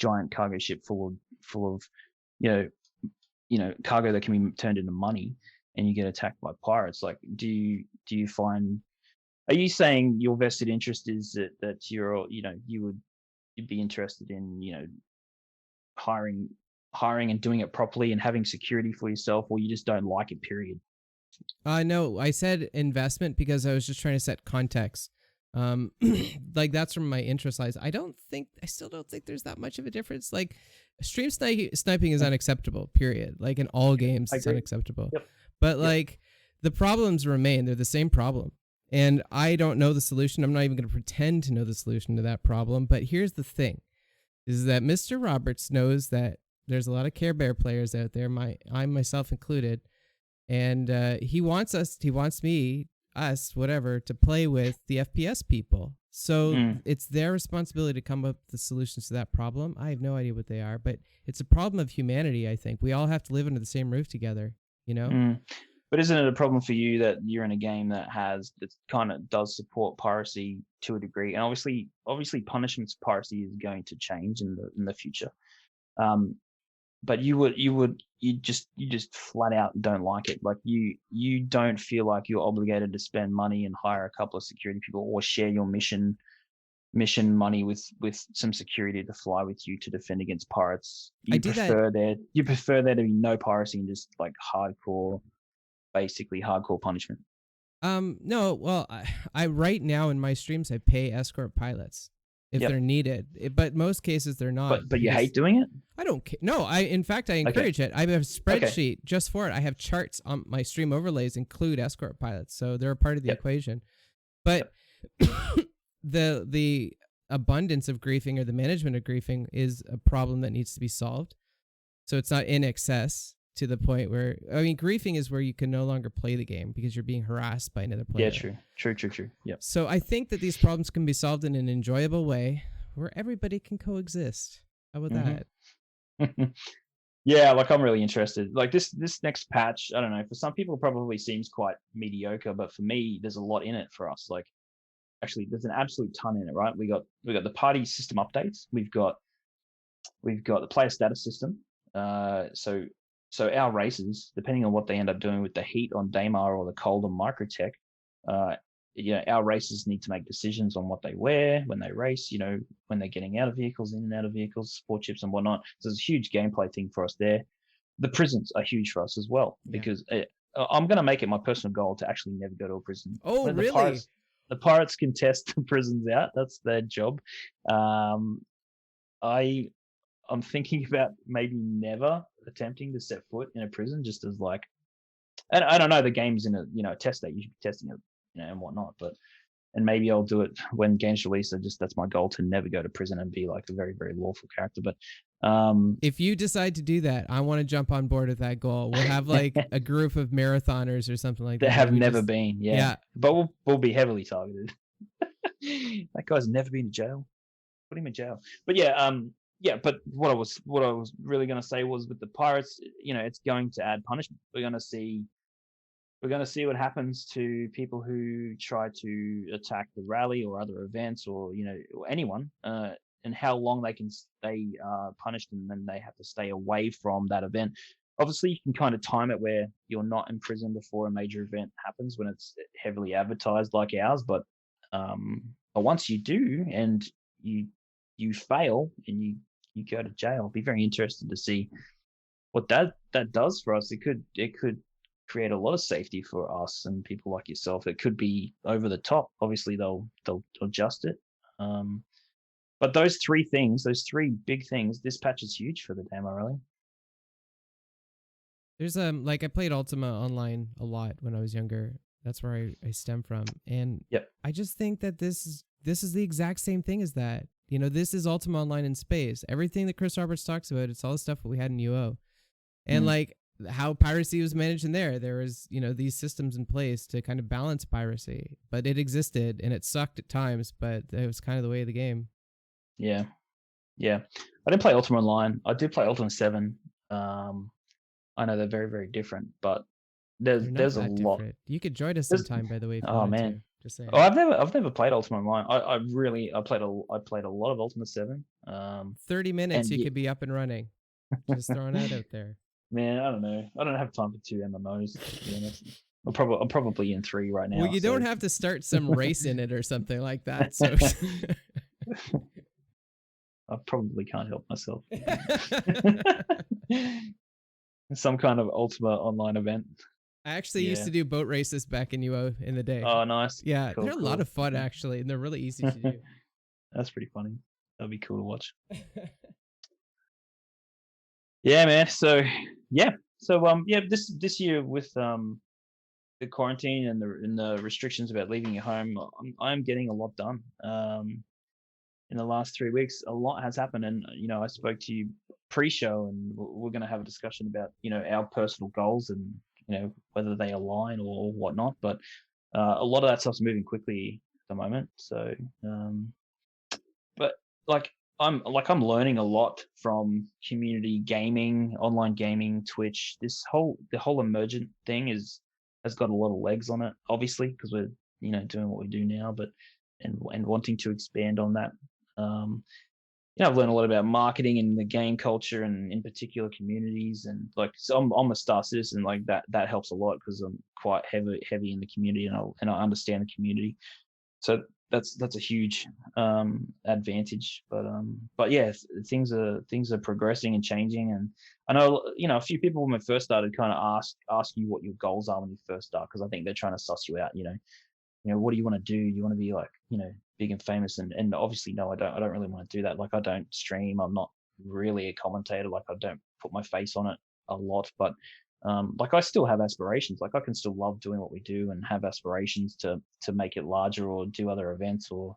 giant cargo ship full of cargo that can be turned into money, and you get attacked by pirates. Like, do you find, are you saying your vested interest is that you'd be interested in hiring and doing it properly and having security for yourself, or you just don't like it, period? No, I said investment because I was just trying to set context. Like, that's where my interest lies. I still don't think there's that much of a difference. Like, stream sniping is unacceptable, period. Like, in all games, it's unacceptable. Yep. But like, the problems remain. They're the same problem. And I don't know the solution. I'm not even going to pretend to know the solution to that problem. But here's the thing, is that Mr. Roberts knows that there's a lot of Cor5aire players out there, I myself included. And he wants us to play with the FPS people. So it's their responsibility to come up with the solutions to that problem. I have no idea what they are, but it's a problem of humanity, I think. We all have to live under the same roof together, But isn't it a problem for you that you're in a game that kind of does support piracy to a degree? And obviously punishments for piracy is going to change in the future. But you just flat out don't like it. Like, you don't feel like you're obligated to spend money and hire a couple of security people, or share your mission money with some security to fly with you to defend against pirates. You prefer there to be no piracy and just like hardcore punishment. No, well, I right now in my streams I pay escort pilots if they're needed, but most cases they're not. But you hate doing it? I don't care. No, in fact I encourage it. I have a spreadsheet just for it. I have charts on my stream overlays include escort pilots, so they're a part of the equation. But the abundance of griefing, or the management of griefing, is a problem that needs to be solved. So it's not in excess to the point where, I mean, griefing is where you can no longer play the game because you're being harassed by another player. Yeah, true. Yep. So I think that these problems can be solved in an enjoyable way where everybody can coexist. How about that? Yeah, like, I'm really interested. Like, this next patch, I don't know, for some people probably seems quite mediocre, but for me, there's a lot in it for us. Like, actually, there's an absolute ton in it, right? We got the party system updates. We've got the player status system. So our races, depending on what they end up doing with the heat on Daymar or the cold on Microtech, our races need to make decisions on what they wear when they race, when they're getting out of vehicles, in and out of vehicles, sport chips and whatnot. So there's a huge gameplay thing for us there. The prisons are huge for us as well, because I'm going to make it my personal goal to actually never go to a prison. Oh, really? The pirates can test the prisons out. That's their job. I'm thinking about maybe never attempting to set foot in a prison, just as like, and I don't know, the game's in a test state, you should be testing it, and whatnot, and maybe I'll do it when games release. That's my goal, to never go to prison and be like a very, very lawful character. But if you decide to do that, I want to jump on board with that goal. We'll have like a group of marathoners or something like that. That have never been, but we'll be heavily targeted. That guy's never been to jail. Put him in jail. But yeah, but what I was really going to say was with the pirates, it's going to add punishment. We're going to see what happens to people who try to attack the rally or other events, or or anyone, and how long they can stay punished, and then they have to stay away from that event. Obviously, you can kind of time it where you're not in prison before a major event happens when it's heavily advertised like ours. But once you do, and you you fail, and you go to jail, I'll be very interested to see what that does for us. It could create a lot of safety for us and people like yourself. It could be over the top. Obviously, they'll adjust it. Um, but those three big things, this patch is huge for the Daymar Rally. There's like I played Ultima Online a lot when I was younger. That's where I stem from, and Yep. I just think that this is the exact same thing as that. This is Ultima Online in space. Everything that Chris Roberts talks about, it's all the stuff that we had in UO, and Mm. like how piracy was managed in there. There was these systems in place to kind of balance piracy, but it existed and it sucked at times. But it was kind of the way of the game. Yeah. Yeah. I didn't play Ultima Online. I did play Ultima 7. Um, I know they're very, very different, but there's They're not there's a that lot. different. You could join us There's sometime, by the way, if you Oh wanted to. man. Just Oh, saying. I've never played Ultima Online. I played a lot of Ultima 7. 30 minutes, And you could be up and running. Just throwing that out there. man, I don't know. I don't have time for two MMOs, to be honest. I'm probably in 3 right now. Well, you So don't have to start some race in it or something like that. So I probably can't help myself. Some kind of Ultima Online event. I actually used Yeah. to do boat races back in UO in the day. Oh, nice. Yeah, Cool, they're a lot cool. of fun actually, and they're really easy to do. That's pretty funny. That'd be cool to watch. Yeah, man. So yeah. So this year with the quarantine and the restrictions about leaving your home, I'm getting a lot done. In the last 3 weeks, a lot has happened, and I spoke to you pre-show, and we're going to have a discussion about our personal goals, and whether they align or whatnot. But a lot of that stuff's moving quickly at the moment. So, but like I'm learning a lot from community gaming, online gaming, Twitch. The whole emergent thing has got a lot of legs on it, obviously, because we're doing what we do now, but and wanting to expand on that. Um, I've learned a lot about marketing and the game culture, and in particular communities, and like, so I'm a star citizen, like that helps a lot because I'm quite heavy in the community, and I understand the community. So that's a huge advantage. But yeah, things are progressing and changing, and I know a few people when we first started kind of ask you what your goals are when you first start, because I think they're trying to suss you out. What do you want to do? You want to be like, big and famous, and obviously no, I don't really want to do that. Like, I don't stream. I'm not really a commentator. Like, I don't put my face on it a lot, but like, I still have aspirations. Like, I can still love doing what we do and have aspirations to make it larger, or do other events, or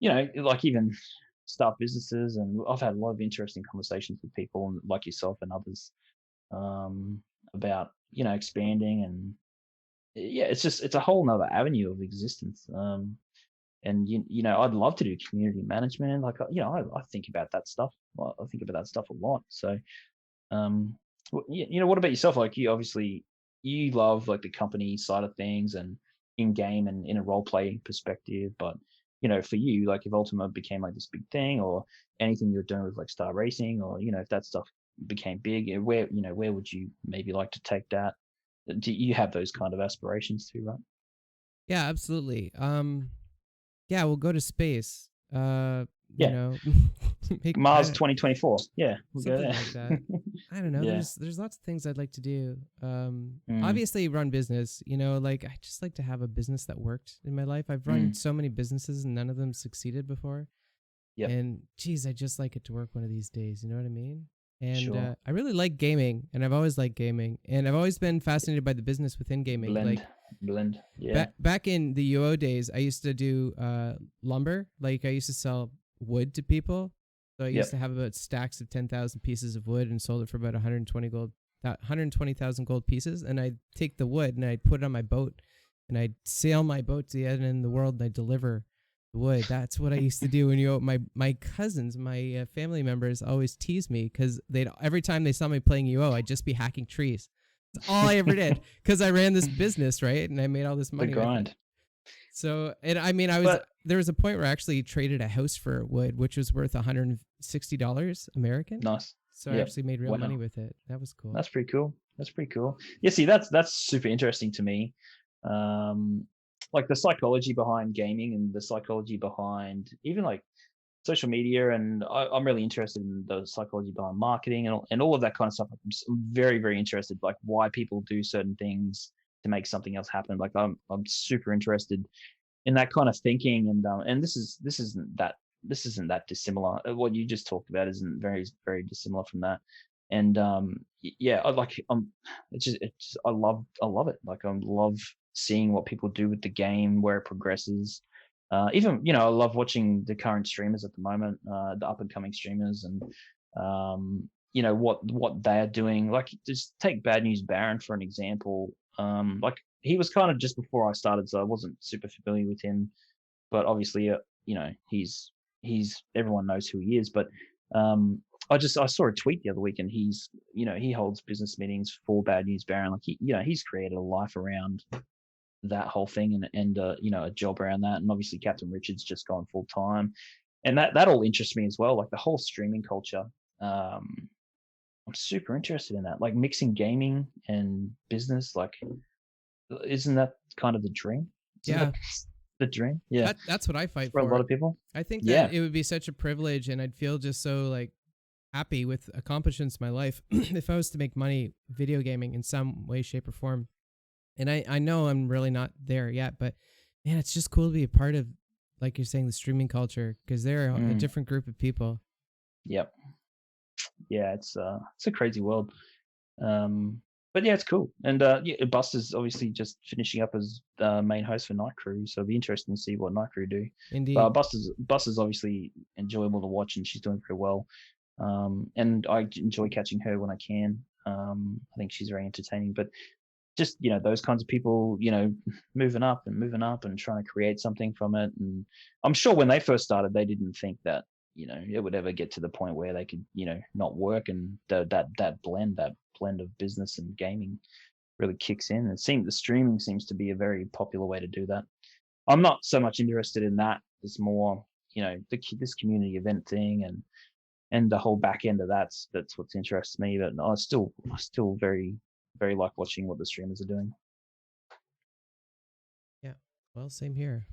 like even start businesses. And I've had a lot of interesting conversations with people like yourself and others, about expanding. And yeah, it's a whole nother avenue of existence. And I'd love to do community management, and like, I think about that stuff. I think about that stuff a lot. So what about yourself? Like, you obviously, you love like the company side of things, and in game and in a role playing perspective. But for you, like, if Ultima became like this big thing, or anything you're doing with like Star Racing, or if that stuff became big, where would you maybe like to take that? Do you have those kind of aspirations too, right? Yeah, absolutely. Yeah, we'll go to space. Yeah, Make Mars 2024. Yeah, we'll go something there. like that. I don't know. Yeah. There's lots of things I'd like to do. Mm. Obviously run business. Like, I just like to have a business that worked in my life. I've run so many businesses and none of them succeeded before. Yep. And geez, I just like it to work one of these days. You know what I mean? And Sure. I really like gaming, and I've always liked gaming, and I've always been fascinated by the business within gaming. Blend. Yeah. Back in the UO days, I used to do lumber. Like, I used to sell wood to people. So I used to have about stacks of 10,000 pieces of wood and sold it for about 120,000 gold pieces. And I'd take the wood and I'd put it on my boat, and I'd sail my boat to the end of the world, and I'd deliver wood. That's what I used to do when my cousins, my family members always tease me because they every time they saw me playing UO, I'd just be hacking trees. That's all I ever did because I ran this business, right, and I made all this The money with it. grind. So, and I mean, But there was a point where I actually traded a house for wood, which was worth $160 American. nice. So I Yep. actually made real money Wow. with it. That was cool. That's pretty cool. That's pretty cool. Yeah, see, that's super interesting to me. Um, like the psychology behind gaming and the psychology behind even like social media, and I'm really interested in the psychology behind marketing and all of that kind of stuff. I'm very very interested, like why people do certain things to make something else happen. Like I'm super interested in that kind of thinking, and this isn't that dissimilar. What you just talked about isn't very very dissimilar from that. And yeah, I like it's I love it. Like I love seeing what people do with the game, where it progresses. Even I love watching the current streamers at the moment, the up and coming streamers, and what they're doing. Like just take Bad News Baron for an example. Like he was kind of just before I started, so I wasn't super familiar with him. But obviously, he's everyone knows who he is. But I saw a tweet the other week, and he holds business meetings for Bad News Baron. Like he's created a life around that whole thing, and a job around that. And obviously, Captain Richard's just gone full time, and that all interests me as well. Like the whole streaming culture. I'm super interested in that, like mixing gaming and business. Like, isn't that kind of the dream? Isn't Yeah. that the dream? Yeah, That's what I fight for a for. lot of people. I think that Yeah. it would be such a privilege, and I'd feel just so like happy with accomplishments in my life if I was to make money video gaming in some way, shape, or form. And I know I'm really not there yet, but man, it's just cool to be a part of, like you're saying, the streaming culture, because they're a different group of people. Yep. Yeah, it's a crazy world. But yeah, it's cool. And yeah, Buster's obviously just finishing up as main host for Night Crew, so it'll be interesting to see what Night Crew do. Indeed. But Buster's obviously enjoyable to watch, and she's doing pretty well. And I enjoy catching her when I can. I think she's very entertaining. But just those kinds of people, moving up and trying to create something from it. And I'm sure when they first started, they didn't think that it would ever get to the point where they could not work, and that blend of business and gaming really kicks in. It seems the streaming seems to be a very popular way to do that. I'm not so much interested in that. It's more this community event thing, and the whole back end of that's what interests me. But I still very very like watching what the streamers are doing. Yeah, well, same here.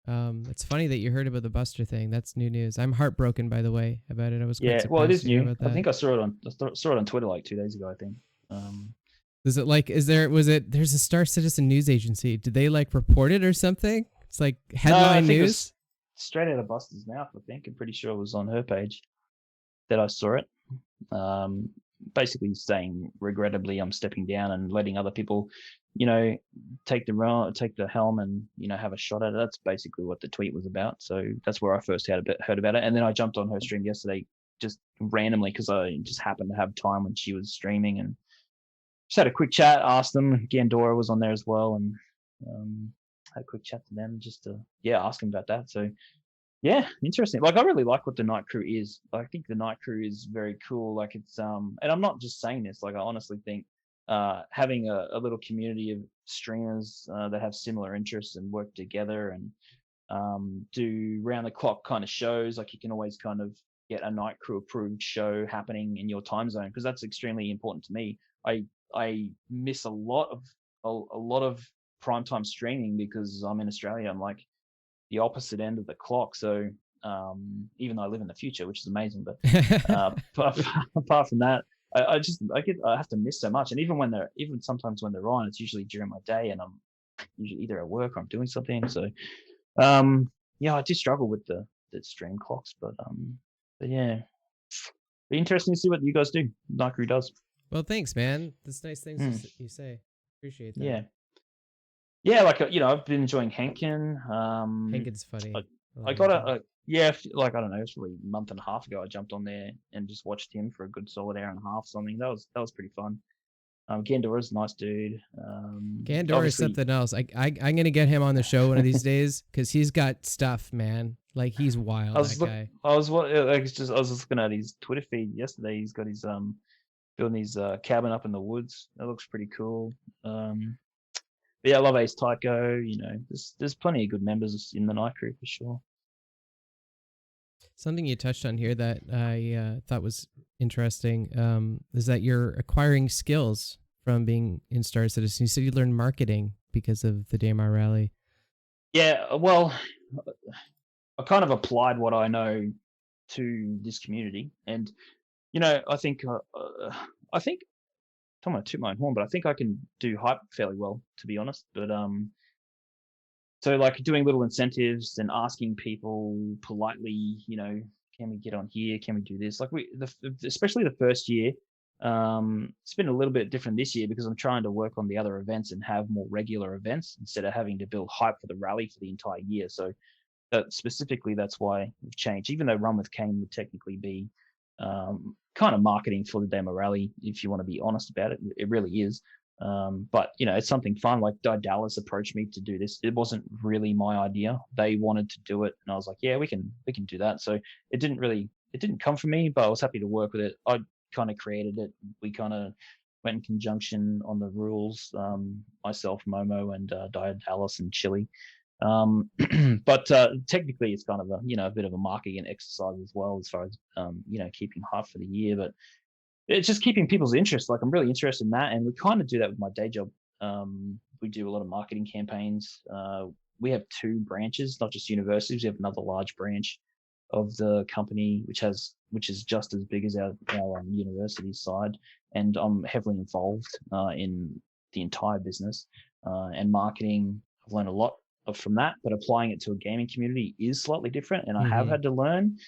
It's funny that you heard about the Buster thing. That's new news. I'm heartbroken, by the way, about it. I was quite Well, it surprised is to hear new. about that. I think I saw it on Twitter like 2 days ago, I think. Is it like, there's a Star Citizen news agency. Did they like report it or something? It's like headline news? Straight out of Buster's mouth, I think. I'm pretty sure it was on her page that I saw it. Basically saying, regrettably, I'm stepping down and letting other people, take the helm and, have a shot at it. That's basically what the tweet was about. So that's where I first heard about it. And then I jumped on her stream yesterday just randomly because I just happened to have time when she was streaming, and just had a quick chat, asked them. Gandora was on there as well, and had a quick chat to them just to ask them about that. So yeah, interesting. Like I really like what the Night Crew is. I think the Night Crew is very cool. Like it's and I'm not just saying this. Like I honestly think having a little community of streamers that have similar interests and work together and do round the clock kind of shows. Like you can always kind of get a Night Crew approved show happening in your time zone, because that's extremely important to me. I miss a lot of primetime streaming because I'm in Australia. I'm like the opposite end of the clock. So even though I live in the future, which is amazing, but apart from that, I have to miss so much. And even sometimes when they're on, it's usually during my day, and I'm usually either at work or I'm doing something. So I do struggle with the stream clocks, but yeah, be interesting to see what you guys do. Night Crew does. Well, thanks, man. That's nice things you say. Appreciate that. Yeah, like I've been enjoying Henkin. Henkin's funny. I got like I don't know, it was probably a month and a half ago. I jumped on there and just watched him for a good solid hour and a half. Something that was pretty fun. Gandora's a nice dude. Gandor is Obviously, something else. I'm gonna get him on the show one of these days because he's got stuff, man. Like he's wild. That guy. I was just looking at his Twitter feed yesterday. He's got his building his cabin up in the woods. That looks pretty cool. But yeah, I love Ace Tycho. You know, there's plenty of good members in the night crew for sure. Something you touched on here that I thought was interesting is that you're acquiring skills from being in Star Citizen. You said you learned marketing because of the Daymar Rally. Yeah, well, I kind of applied what I know to this community, and you know, I think I'm gonna toot my own horn, but I think I can do hype fairly well, to be honest. But so like doing little incentives and asking people politely, you know, can we get on here? Can we do this? Like especially the first year. It's been a little bit different this year because I'm trying to work on the other events and have more regular events instead of having to build hype for the rally for the entire year. So specifically, that's why we've changed. Even though Run with Kane would technically be kind of marketing for the Daymar Rally, if you want to be honest about it, it really is. But you know, it's something fun. Like Dallas approached me to do this. It wasn't really my idea. They wanted to do it, and I was like, yeah, we can do that. So it didn't come from me, but I was happy to work with it. I kind of created it. We kind of went in conjunction on the rules. Myself, Momo, and Dallas and Chili. But technically, it's kind of a bit of a marketing exercise as well, as far as keeping hype for the year. But it's just keeping people's interest. Like I'm really interested in that, and we kind of do that with my day job. We do a lot of marketing campaigns. We have two branches, not just universities. We have another large branch of the company, which is just as big as our university side, and I'm heavily involved in the entire business and marketing. I've learned a lot from that, but applying it to a gaming community is slightly different, and I have had to learn.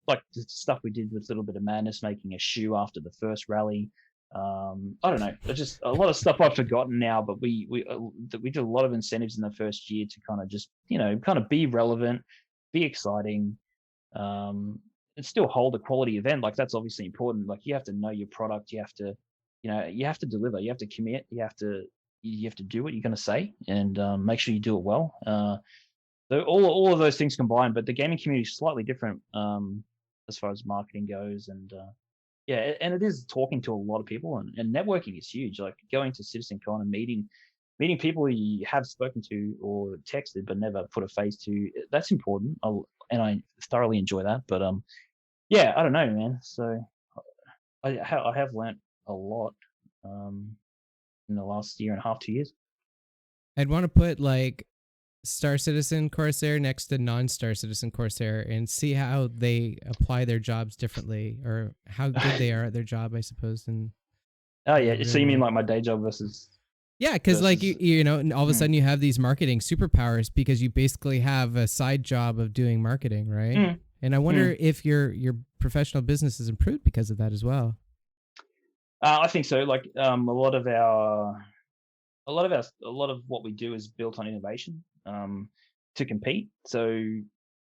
Like the stuff we did with Little Bit of Madness, making a shoe after the first rally. I don't know, just a lot of stuff I've forgotten now, but we did a lot of incentives in the first year to kind of just kind of be relevant, be exciting, and still hold a quality event. Like that's obviously important. Like you have to know your product, you have to deliver, you have to commit, you have to do what you're going to say, and make sure you do it well. So all of those things combined, but the gaming community is slightly different as far as marketing goes, and yeah, and it is talking to a lot of people, and networking is huge. Like going to CitizenCon and meeting people you have spoken to or texted but never put a face to. That's important, and I thoroughly enjoy that. But yeah, I don't know, man. So I have learnt a lot in the last year and a half, 2 years. I'd want to put like Star Citizen Cor5aire next to non-Star Citizen Cor5aire and see how they apply their jobs differently, or how good they are at their job, I suppose. And oh yeah, so you mean like my day job versus? Yeah, because like you know, all of a sudden you have these marketing superpowers because you basically have a side job of doing marketing, right? And I wonder if your professional business has improved because of that as well. I think so. Like a lot of what we do is built on innovation to compete. So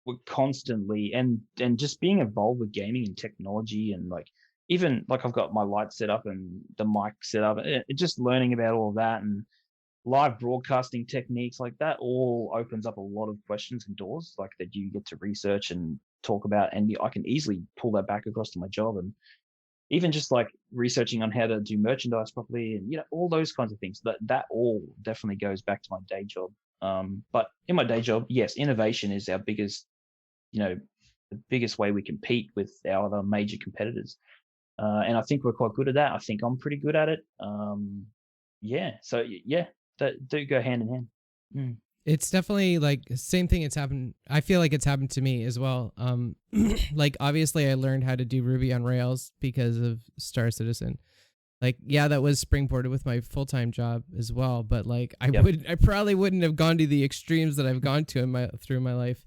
we're constantly and just being involved with gaming and technology, and like even like I've got my lights set up and the mic set up, just learning about all of that and live broadcasting techniques like that all opens up a lot of questions and doors like that you get to research and talk about, and I can easily pull that back across to my job, and even just like researching on how to do merchandise properly, and all those kinds of things. That all definitely goes back to my day job. But in my day job, yes, innovation is our biggest, the biggest way we compete with our other major competitors. And I think we're quite good at that. I think I'm pretty good at it. Yeah. So yeah, that do go hand in hand. It's definitely like same thing. It's happened. I feel like it's happened to me as well. Like obviously I learned how to do Ruby on Rails because of Star Citizen. Like, yeah, that was springboarded with my full-time job as well. But like, I probably wouldn't have gone to the extremes that I've gone to through my life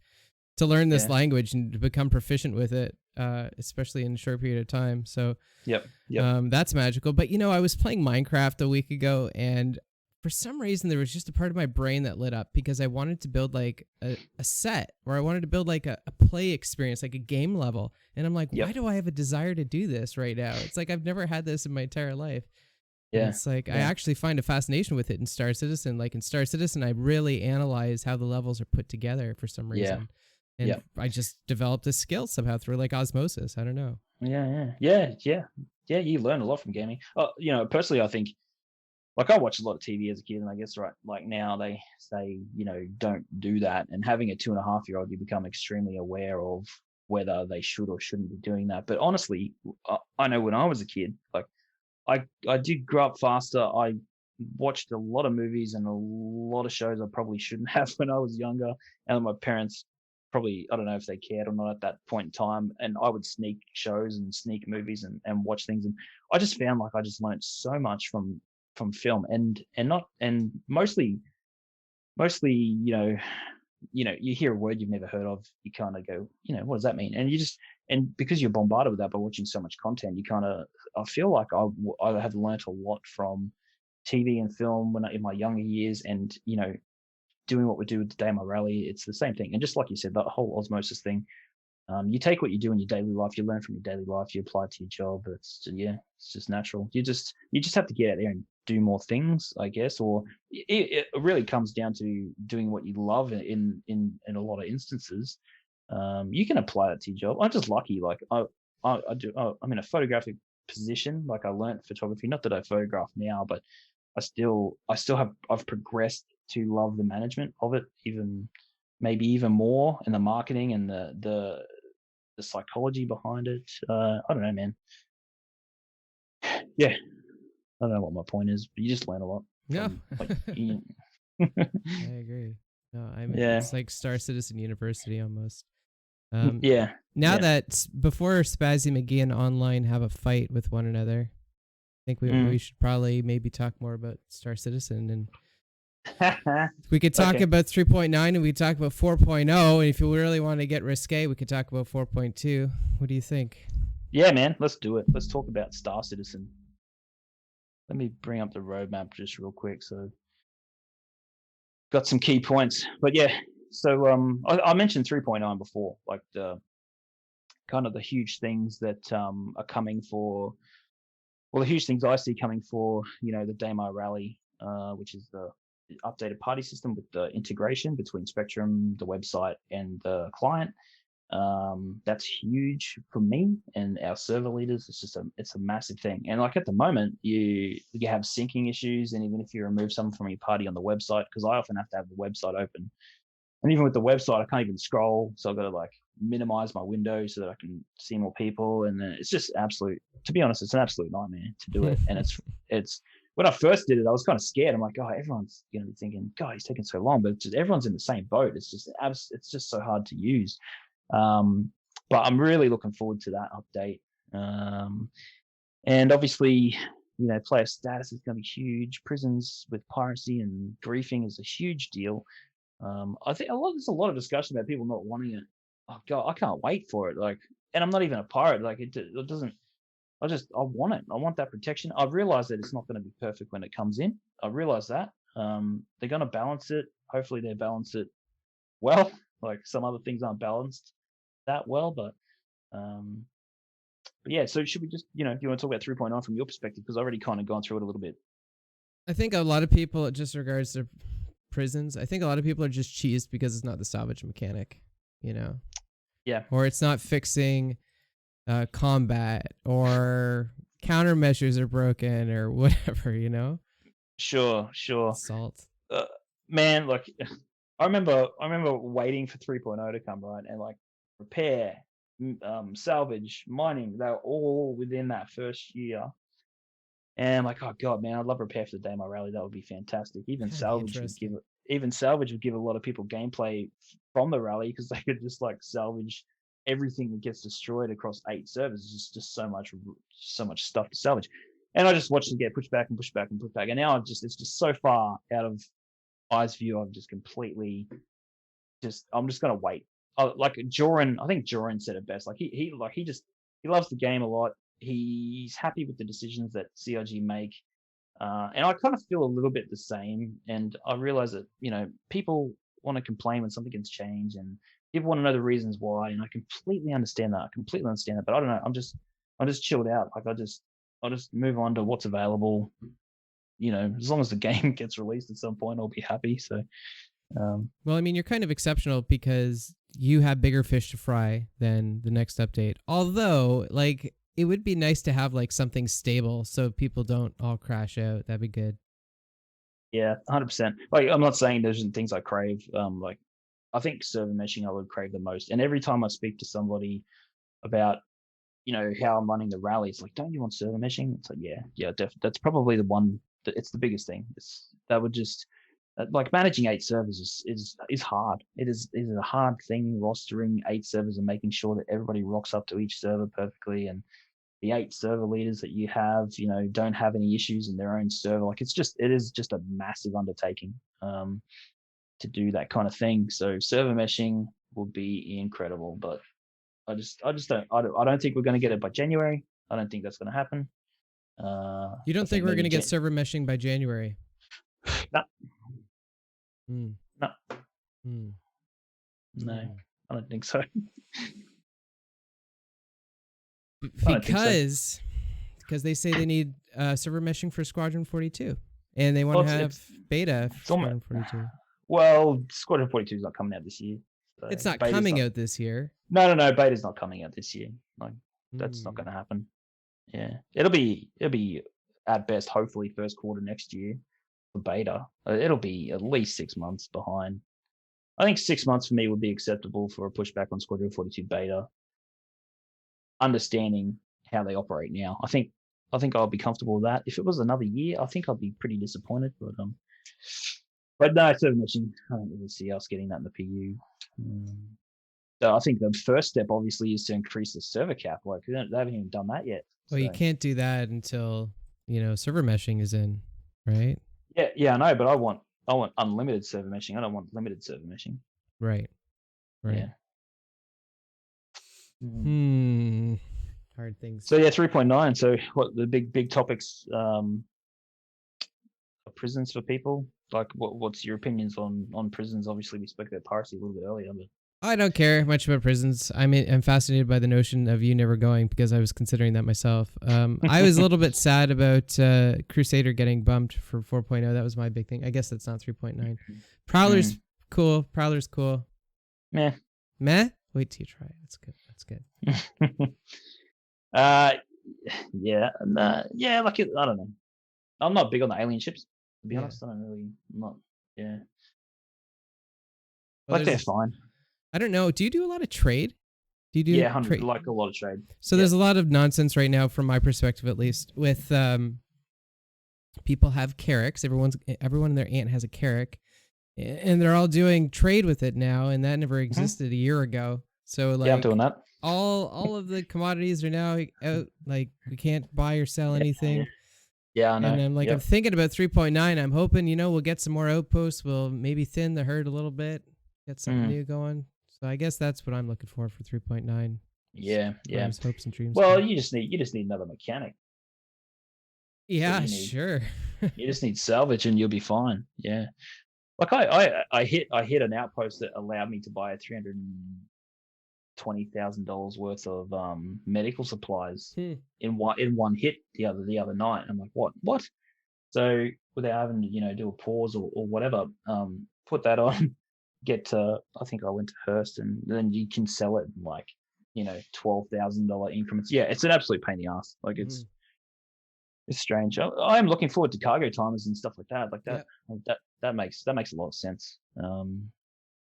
to learn this language and to become proficient with it, especially in a short period of time. So that's magical. But I was playing Minecraft a week ago, and for some reason there was just a part of my brain that lit up because I wanted to build like a set, or I wanted to build like a play experience, like a game level. And I'm like, why do I have a desire to do this right now? It's like I've never had this in my entire life. And Yeah. it's like I Yeah. actually find a fascination with it in Star Citizen. Like in Star Citizen, I really analyze how the levels are put together for some Yeah. reason, and Yeah. I just developed a skill somehow through like osmosis. I don't know. Yeah. Yeah. Yeah. Yeah. Yeah. You learn a lot from gaming. Personally, I think like I watched a lot of TV as a kid, and I guess right like now they say don't do that. And having a 2.5-year-old, you become extremely aware of whether they should or shouldn't be doing that. But honestly, I know when I was a kid, like I did grow up faster. I watched a lot of movies and a lot of shows I probably shouldn't have when I was younger, and my parents probably I don't know if they cared or not at that point in time. And I would sneak shows and sneak movies and watch things, and I just found like I just learned so much from film and not and mostly you hear a word you've never heard of, you kind of go, what does that mean? And you just and because you're bombarded with that by watching so much content, you kind of I feel like I have learnt a lot from TV and film when in my younger years, and doing what we do with the Daymar Rally, it's the same thing. And just like you said, that whole osmosis thing, you take what you do in your daily life, you learn from your daily life, you apply it to your job. It's just natural. You just have to get out there and do more things, I guess. Or it really comes down to doing what you love in a lot of instances. You can apply it to your job. I'm just lucky. Like I'm in a photographic position. Like I learned photography. Not that I photograph now, but I've progressed to love the management of it, maybe even more, and the marketing and the psychology behind it. I don't know, man. Yeah, I don't know what my point is, but you just learn a lot No, from like, I agree. No, I'm. yeah, It's like Star Citizen University almost. yeah, Now yeah. that before Spazzy McGee and Online have a fight with one another, I think we Mm. should probably maybe talk more about Star Citizen, and we could talk Okay. about 3.9 and we could talk about 4.0, and if you really want to get risque, we could talk about 4.2. What do you think? Yeah, man. Let's do it. Let's talk about Star Citizen. Let me bring up the roadmap just real quick. So, got some key points, but yeah. So, I mentioned 3.9 before, like the kind of the huge things that are coming for. Well, the huge things I see coming for, the Daymar Rally, which is the updated party system with the integration between Spectrum, the website, and the client. That's huge for me and our server leaders. It's a massive thing. And like at the moment, you have syncing issues, and even if you remove someone from your party on the website, because I often have to have the website open, and even with the website, I can't even scroll, so I've got to like minimize my window so that I can see more people. And then it's just absolute. To be honest, it's an absolute nightmare to do it. And it's when I first did it, I was kind of scared. I'm like, oh, everyone's gonna be thinking, God, he's taking so long. But it's just everyone's in the same boat. It's just so hard to use. Um, but I'm really looking forward to that update. And obviously, player status is going to be huge. Prisons with piracy and griefing is a huge deal. I think there's a lot of discussion about people not wanting it. Oh God, I can't wait for it. Like, and I'm not even a pirate. Like, it doesn't. I want it. I want that protection. I realize that it's not going to be perfect when it comes in. I realize that. They're going to balance it. Hopefully, they balance it well. Like some other things aren't balanced that well, um, but yeah. So should we just, if you want to talk about 3.9 from your perspective, because I've already kind of gone through it a little bit. I think a lot of people, just regards to prisons, I think a lot of people are just cheesed because it's not the salvage mechanic, you know, Yeah. or it's not fixing combat, or countermeasures are broken, or whatever, Sure. Sure. Salt. Uh, Man, like I remember waiting for 3.0 to come, right? And like repair, salvage, mining, they were all within that first year. And I'm like, oh God, man, I'd love repair for the Daymar Rally. That would be fantastic. That'd be interesting. Even salvage would give a lot of people gameplay from the rally, because they could just like salvage everything that gets destroyed across 8 servers. It's just so much stuff to salvage. And I just watched it get pushed back and pushed back and pushed back. And now it's just so far out of eyes view. I'm just completely I'm just gonna wait. Like Joran, I think Joran said it best. Like he loves the game a lot. He's happy with the decisions that CRG make, and I kind of feel a little bit the same. And I realize that people want to complain when something gets changed, and people want to know the reasons why. And I completely understand that. But I don't know. I'm just chilled out. Like I'll just move on to what's available. As long as the game gets released at some point, I'll be happy. So, well, I mean, you're kind of exceptional because you have bigger fish to fry than the next update. Although, like, it would be nice to have like something stable so people don't all crash out. That'd be good. yeah, 100%. Like, I'm not saying there's things I crave. Like, I think server meshing I would crave the most. And every time I speak to somebody about how I'm running the rally, it's like, don't you want server meshing? It's like, yeah, that's probably the one. It's the biggest thing. That would just like managing 8 servers is hard. It is a hard thing, rostering 8 servers and making sure that everybody rocks up to each server perfectly, and the 8 server leaders that you have, don't have any issues in their own server. Like, it is just a massive undertaking to do that kind of thing. So server meshing would be incredible, but I just don't think we're going to get it by January. I don't think that's going to happen. You don't think we're going to get server meshing by January? No. Mm. No. Mm. No, I don't think so. Because they say they need server meshing for Squadron 42, and they want to have beta for Squadron 42. Well, Squadron 42 is not coming out this year. So it's not coming out this year. No. Beta's not coming out this year. Like, that's not going to happen. Yeah, it'll be at best, hopefully, first quarter next year for beta. It'll be at least 6 months behind. I think 6 months for me would be acceptable for a pushback on Squadron 42 beta. Understanding how they operate now, I think I'll be comfortable with that. If it was another year, I think I'd be pretty disappointed. But no, server meshing, I don't really see us getting that in the PU. So I think the first step, obviously, is to increase the server cap. Like, they haven't even done that yet. Well, you can't do that until server meshing is in, right? Yeah, I know, but I want unlimited server meshing. I don't want limited server meshing. Right. Yeah. Hard things. So yeah, 3.9. So what the big topics? Prisons for people. Like, what's your opinions on prisons? Obviously, we spoke about piracy a little bit earlier, but I don't care much about prisons. I'm fascinated by the notion of you never going, because I was considering that myself. I was a little bit sad about Crusader getting bumped for 4.0. That was my big thing. I guess that's not 3.9. Prowler's cool. Prowler's cool. Meh. Wait till you try it. That's good. Yeah. Like, I don't know. I'm not big on the alien ships, to be honest. I'm not. Yeah. Well, like, they're fine. I don't know. Do you do a lot of trade? Do you do? Yeah, like a lot of trade. So there's a lot of nonsense right now, from my perspective at least, with people have carracks. Everyone and their aunt has a carrack, and they're all doing trade with it now, and that never existed a year ago. So like, I'm doing that. All of the commodities are now out. Like, we can't buy or sell anything. Yeah, I know. And I'm like, I'm thinking about 3.9. I'm hoping, we'll get some more outposts. We'll maybe thin the herd a little bit, get something new going. So I guess that's what I'm looking for 3.9. Yeah. Hopes and dreams. Well, you just need another mechanic. Yeah, sure. You just need salvage, and you'll be fine. Yeah. Like, I hit an outpost that allowed me to buy a $320,000 worth of medical supplies in one hit the other night. I'm like, what? So without having to do a pause or whatever, put that on. Get to, I think I went to Hearst, and then you can sell it in like $12,000 increments. Yeah, it's an absolute pain in the ass. Like, it's strange. I am looking forward to cargo timers and stuff like that. Like that makes a lot of sense.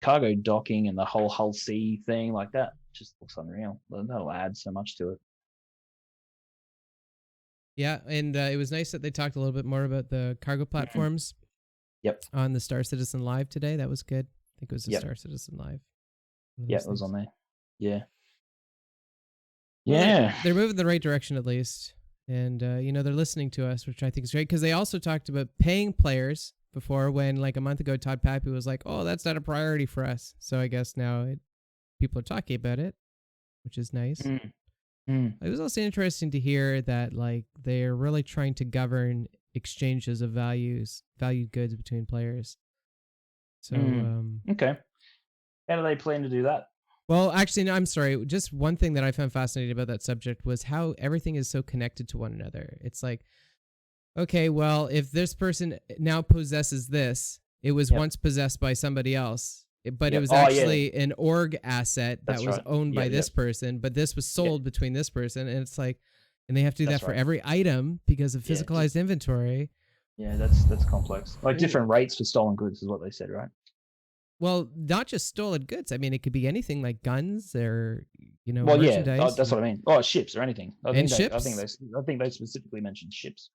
Cargo docking and the whole hull C thing, like that, just looks unreal. That'll add so much to it. Yeah, and it was nice that they talked a little bit more about the cargo platforms. Yep. On the Star Citizen Live today. That was good. I think it was the Star Citizen Live. Yeah, it was on there. Yeah. Well, they're moving in the right direction at least. And, they're listening to us, which I think is great, because they also talked about paying players before, when like a month ago, Todd Pappy was like, oh, that's not a priority for us. So I guess now people are talking about it, which is nice. It was also interesting to hear that like they're really trying to govern exchanges of valued goods between players. So okay, how do they plan to do that? Well, actually, no, I'm sorry. Just one thing that I found fascinating about that subject was how everything is so connected to one another. It's like, okay, well, if this person now possesses this, it was Yep. once possessed by somebody else, but it Yep. was Oh yeah, actually an org asset that that's was right. owned Yeah. by Yeah. this person, but this was Yeah. sold between this person. And it's like, and they have to do that That's for right. every item because of Yeah. Just physicalized inventory. yeah. That's complex. Like Holy. different rates for stolen goods is what they said, right? Well, not just stolen goods. I mean, it could be anything like guns or, Well, yeah. merchandise That's what I mean. Oh, ships or anything. I and think they. I think ships. they. I think they specifically mentioned ships.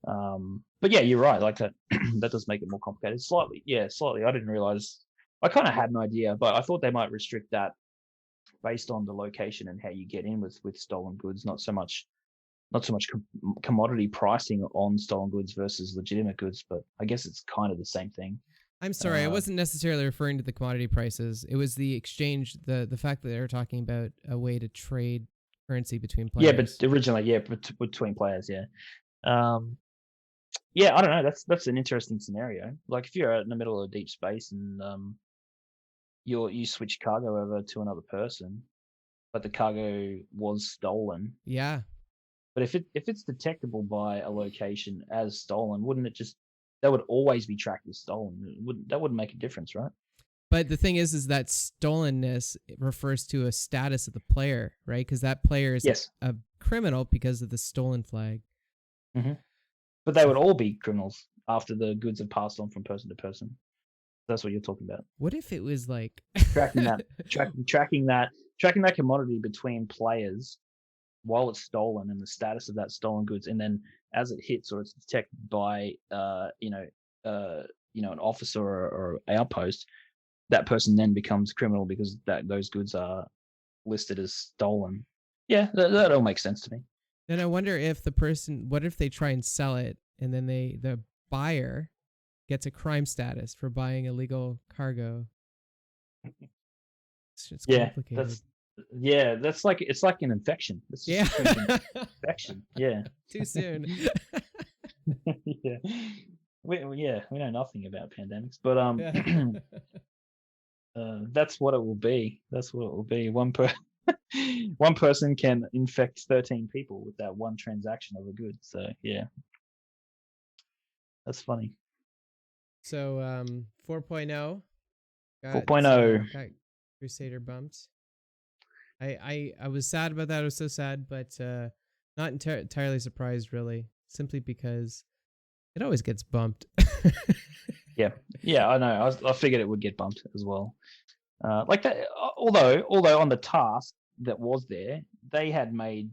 But yeah, you're right. Like that. That does make it more complicated. Slightly. Yeah. Slightly. I didn't realize. I kind of had an idea, but I thought they might restrict that based on the location and how you get in with stolen goods, not so much commodity pricing on stolen goods versus legitimate goods, but I guess it's kind of the same thing. I'm sorry, I Uh, wasn't necessarily referring to the commodity prices. It was the exchange, the fact that they were talking about a way to trade currency between yeah, but players. originally, yeah, between players, yeah, um, yeah. I don't know. That's an interesting scenario. Like if you're out in the middle of deep space and you switch cargo over to another person, but the cargo was stolen. Yeah. But if it's detectable by a location as stolen, wouldn't it just that would always be tracked as stolen? That wouldn't make a difference, right? But the thing is that stolenness refers to a status of the player, right? Because that player is Yes. a criminal because of the stolen flag. Hmm. But they would all be criminals after the goods have passed on from person to person. That's what you're talking about. What if it was like Tracking that, tracking that commodity between players while it's stolen and the status of that stolen goods, and then as it hits or it's detected by an officer or outpost, that person then becomes a criminal because those goods are listed as stolen. Yeah, that all makes sense to me. then I wonder if what if they try and sell it and then the buyer gets a crime status for buying illegal cargo. It's Yeah, complicated. that's like it's like an infection. It's just Yeah. a freaking infection. Yeah. Too soon. Yeah. We know nothing about pandemics, but Yeah. that's what it will be. That's what it will be. One person can infect 13 people with that one transaction of a good. So yeah, that's funny. So 4.0 4.0. got Crusader bumped. I was sad about that. I was so sad, but not entirely surprised really, simply because it always gets bumped. Yeah, yeah, I know. I figured it would get bumped as well. Like that. Although on the task that was there, they had made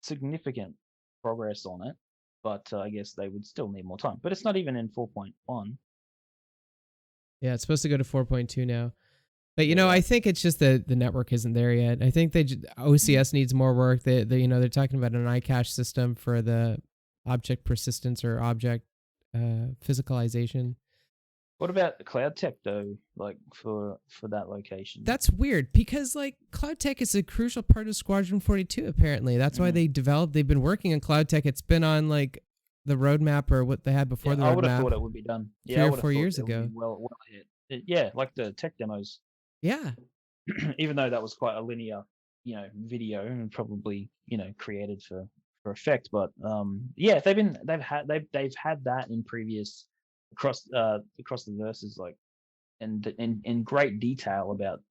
significant progress on it, but I guess they would still need more time. But it's not even in 4.1. Yeah, it's supposed to go to 4.2 now. But Yeah, I right. think it's just the network isn't there yet. I think OCS needs more work. They're talking about an iCache system for the object persistence or object physicalization. What about the cloud tech though? Like for that location. That's weird because like cloud tech is a crucial part of Squadron 42 apparently. That's why Mhm. they've been working on cloud tech. It's been on like the roadmap or what they had before Yeah, the I would have roadmap thought it would be done. Yeah, 3 I or would have 4 thought years it would be ago. well ahead. Yeah, like the tech demos, Yeah. even though that was quite a linear, video and probably, created for effect. But yeah, they've had that in previous across the verses, like and in great detail about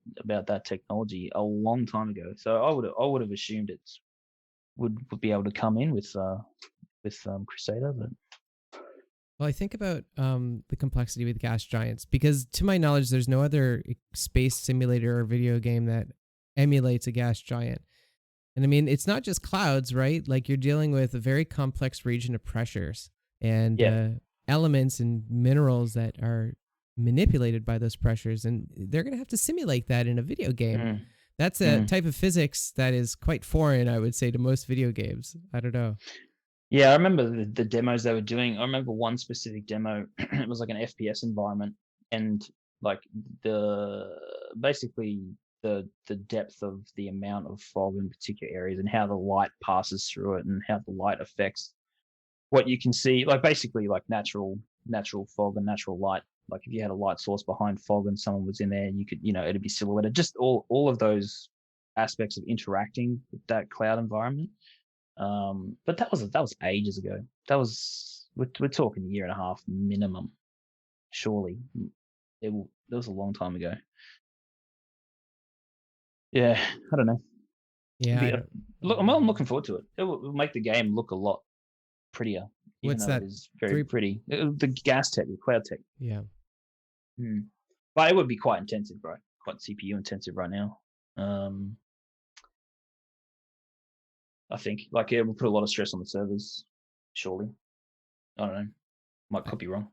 that technology a long time ago. So I would have assumed it would be able to come in with Crusader, but Well, I think about the complexity with gas giants because, to my knowledge, there's no other space simulator or video game that emulates a gas giant. And I mean, it's not just clouds, right? Like you're dealing with a very complex region of pressures and yeah. elements and minerals that are manipulated by those pressures, and they're going to have to simulate that in a video game. Mm, That's a mm. type of physics that is quite foreign, I would say, to most video games. I don't know. Yeah, I remember the demos they were doing. I remember one specific demo. It was like an FPS environment, and like the basically the depth of the amount of fog in particular areas, and how the light passes through it, and how the light affects what you can see. Like basically like natural fog and natural light Like if you had a light source behind fog and someone was in there, you could, it'd be silhouetted. Just all of those aspects of interacting with that cloud environment. But that was ages ago. That was we're talking a year and a half minimum, surely. That was a long time ago. Yeah, I don't know. Yeah. I'm looking forward to it. It will make the game look a lot prettier, even What's though that? it is very pretty. The gas tech, the cloud tech. Yeah. But it would be quite intensive, bro. Quite CPU intensive right now. I think like it will put a lot of stress on the servers. Surely, I don't know. Could be wrong.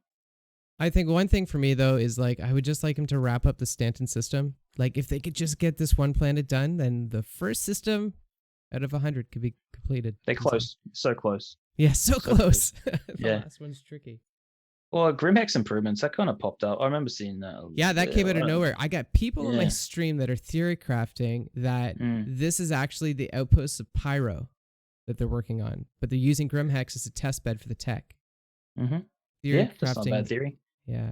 I think one thing for me though is like I would just like him to wrap up the Stanton system. Like if they could just get this one planet done, then the first system out of 100 could be completed. They're close, so close. Yeah, so close. The last one's tricky. Well, GrimHex improvements that kind of popped up. I remember seeing that. Yeah, that came out of nowhere. I got people in my stream that are theory crafting that this is actually the outposts of Pyro that they're working on, but they're using GrimHex as a test bed for the tech. Theory crafting. That's not a bad theory. Yeah.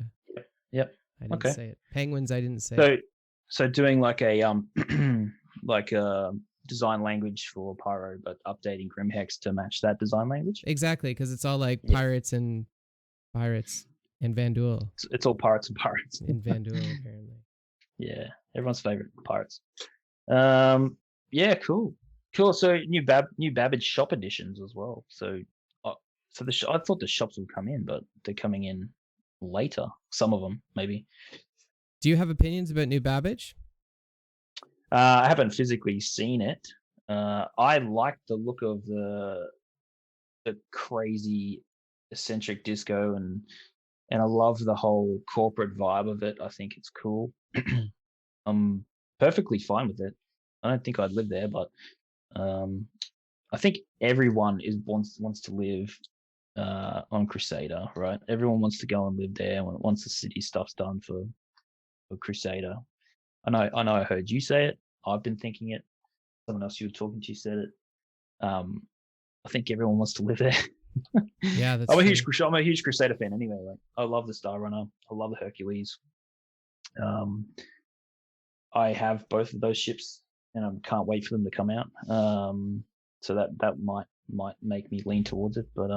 Yep. I didn't say it. Penguins, I didn't say it. So doing like a like a design language for Pyro, but updating GrimHex to match that design language. Exactly, because it's all like pirates and Vanduul. It's all pirates and pirates. In Vanduul, apparently. Yeah, everyone's favorite pirates. Yeah, cool. So new Babbage shop editions as well. So I thought the shops would come in, but they're coming in later. Some of them, maybe. Do you have opinions about new Babbage? I haven't physically seen it. I like the look of the crazy eccentric disco, and I love the whole corporate vibe of it. I think it's cool. I'm perfectly fine with it. I don't think I'd live there, but I think everyone wants to live on Crusader, right? Everyone wants to go and live there once the city stuff's done for Crusader. I know I heard you say it. I've been thinking it. Someone else you were talking to said it. I think everyone wants to live there. Yeah, that's I'm a huge Crusader fan anyway. Like I love the Star Runner. I love the Hercules. I have both of those ships and I can't wait for them to come out. So that might make me lean towards it. But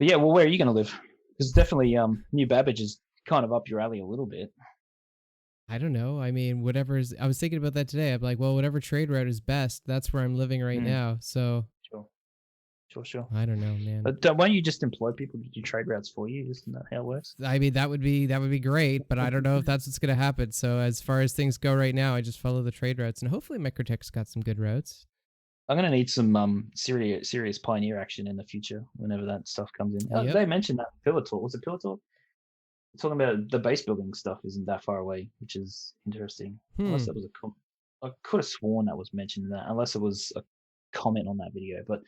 yeah, well, where are you going to live? Because definitely New Babbage is kind of up your alley a little bit. I don't know. I mean, I was thinking about that today. I'm like, well, whatever trade route is best, that's where I'm living right now. So Sure. I don't know, man. But why don't you just employ people to do trade routes for you? Isn't that how it works? I mean, that would be great, but I don't know if that's what's going to happen. So as far as things go right now, I just follow the trade routes, and hopefully Microtech's got some good routes. I'm going to need some serious Pioneer action in the future whenever that stuff comes in. They mentioned that Pilator. Was it Pilator? Talking about the base building stuff isn't that far away, which is interesting. Unless that was I could have sworn that was mentioned in that, unless it was a comment on that video. But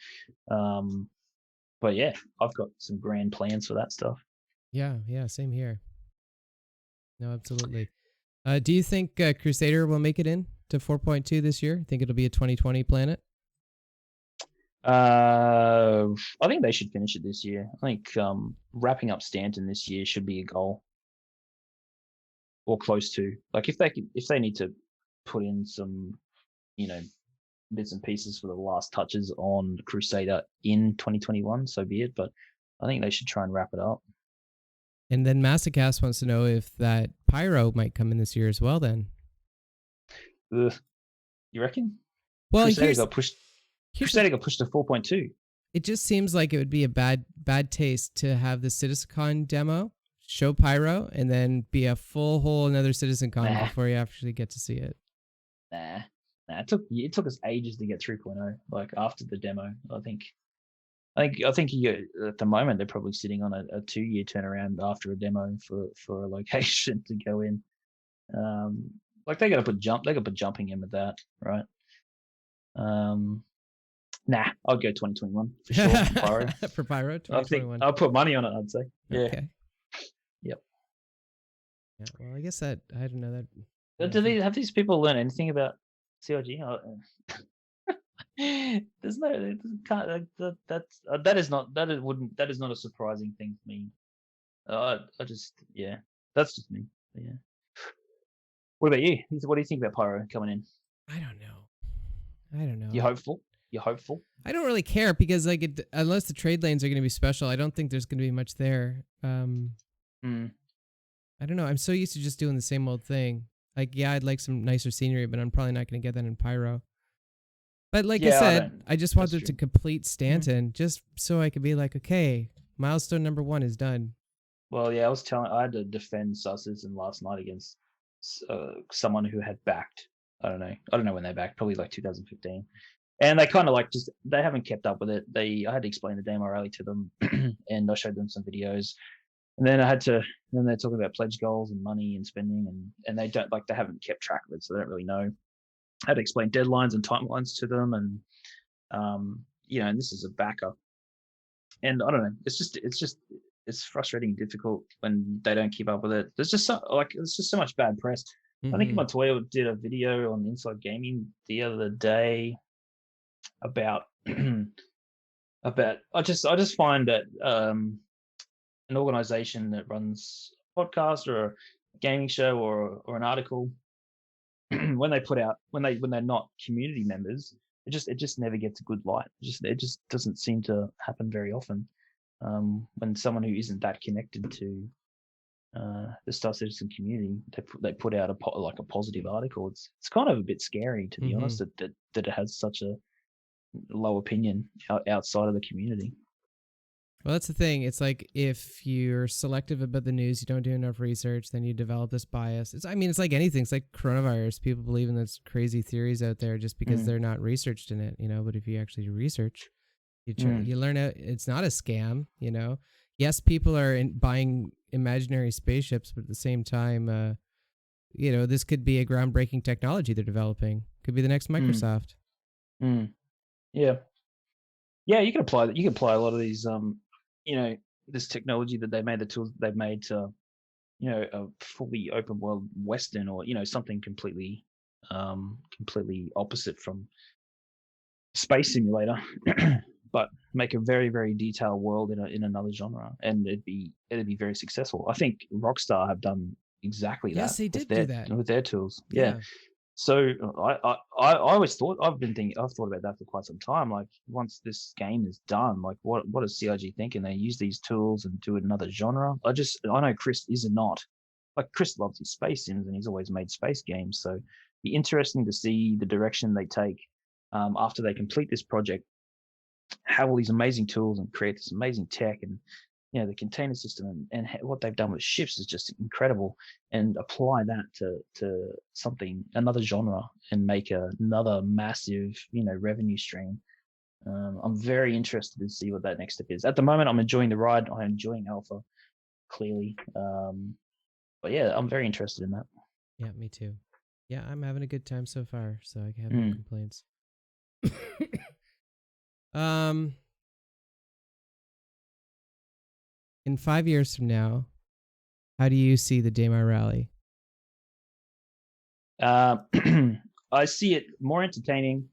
yeah, I've got some grand plans for that stuff. Yeah, same here. No, absolutely. Do you think Crusader will make it in to 4.2 this year? Think it'll be a 2020 planet? I think they should finish it this year. I think wrapping up Stanton this year should be a goal, or close to. Like if they need to put in some, bits and pieces for the last touches on Crusader in 2021, so be it. But I think they should try and wrap it up. And then Massacast wants to know if that Pyro might come in this year as well. Then, you reckon? Well, Crusader got pushed to 4.2. It just seems like it would be a bad taste to have the CitizenCon demo, show Pyro, and then be a whole another CitizenCon before you actually get to see it. Nah. It took us ages to get 3.0. Like after the demo, I think at the moment they're probably sitting on a 2-year turnaround after a demo for a location to go in. Like they got to put jumping in with that, right? Nah, I'll go 2021 for sure. For Pyro. For Pyro, 2021. I'll put money on it. I'd say. Yeah. Okay. Yep. Yeah. Well, I guess that I don't know that. Have these people learned anything about CRG? There's no. That is not a surprising thing to me. I just that's just me. But yeah. What about you? What do you think about Pyro coming in? I don't know. I don't know. You hopeful? You hopeful? I don't really care because like unless the trade lanes are going to be special, I don't think there's going to be much there. Mm. I don't know. I'm so used to just doing the same old thing. Like, yeah, I'd like some nicer scenery, but I'm probably not going to get that in Pyro. But like I Yeah, I said, don't. I just That's wanted to true. complete Stanton just so I could be like, okay, milestone number 1 is done. Well, yeah, I had to defend Sussison last night against someone who had backed. I don't know when they backed, probably like 2015. And they kind of like they haven't kept up with it. I had to explain the Daymar Rally to them, and I showed them some videos. And then then they're talking about pledge goals and money and spending, and they don't they haven't kept track of it, so they don't really know. I had to explain deadlines and timelines to them, and and this is a backer, and I don't know, it's frustrating and difficult when they don't keep up with it. There's just so much bad press. I think Mm-hmm. Montoya did a video on Inside Gaming the other day about about I just find that an organization that runs a podcast or a gaming show or an article when they put out when they're not community members, it just never gets a good light. It just doesn't seem to happen very often. When someone who isn't that connected to the Star Citizen community, they put out a positive article. It's kind of a bit scary, to be Mm-hmm. honest, that it has such a low opinion outside of the community. Well, that's the thing. It's like if you're selective about the news, you don't do enough research, then you develop this bias. I mean, it's like anything. It's like coronavirus. People believe in those crazy theories out there just because Mm, they're not researched in it, But if you actually research, mm, you learn out it's not a scam. Yes, people are buying imaginary spaceships, but at the same time, this could be a groundbreaking technology they're developing. Could be the next mm, Microsoft. mm. Yeah, yeah. You can apply that. You can apply a lot of these, you know, this technology that they made, the tools that they've made to, a fully open world Western, or something completely opposite from Space Simulator, but make a very very detailed world in another genre, and it'd be very successful. I think Rockstar have done exactly Yes, that they did do that. with their tools. Yeah. Yeah. So I always thought I've thought about that for quite some time. Like once this game is done, like what does CIG think? And they use these tools and do another genre. I know Chris is not like Chris loves his space sims and he's always made space games. So it'd be interesting to see the direction they take after they complete this project, have all these amazing tools and create this amazing tech, and the container system, and what they've done with ships is just incredible, and apply that to something, another genre, and make another massive revenue stream. I'm very interested to see what that next step is. At the moment, I'm enjoying the ride. I'm enjoying Alpha, clearly. But yeah, I'm very interested in that. Yeah, me too. Yeah, I'm having a good time so far, so I have no Mm. complaints. um, in 5 years from now, how do you see the Daymar Rally? Uh, I see it more entertaining,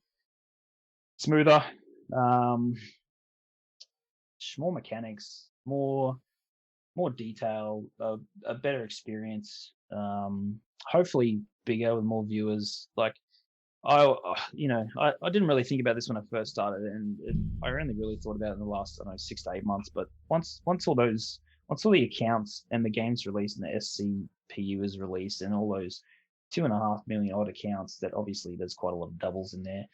smoother, um, more mechanics, more detail, a better experience. Hopefully bigger with more viewers. Like I didn't really think about this when I first started, and I only really thought about it in the last, I don't know, 6 to 8 months. But once all the accounts and the game's released and the SCPU is released and all those 2.5 million odd accounts, that obviously there's quite a lot of doubles in there.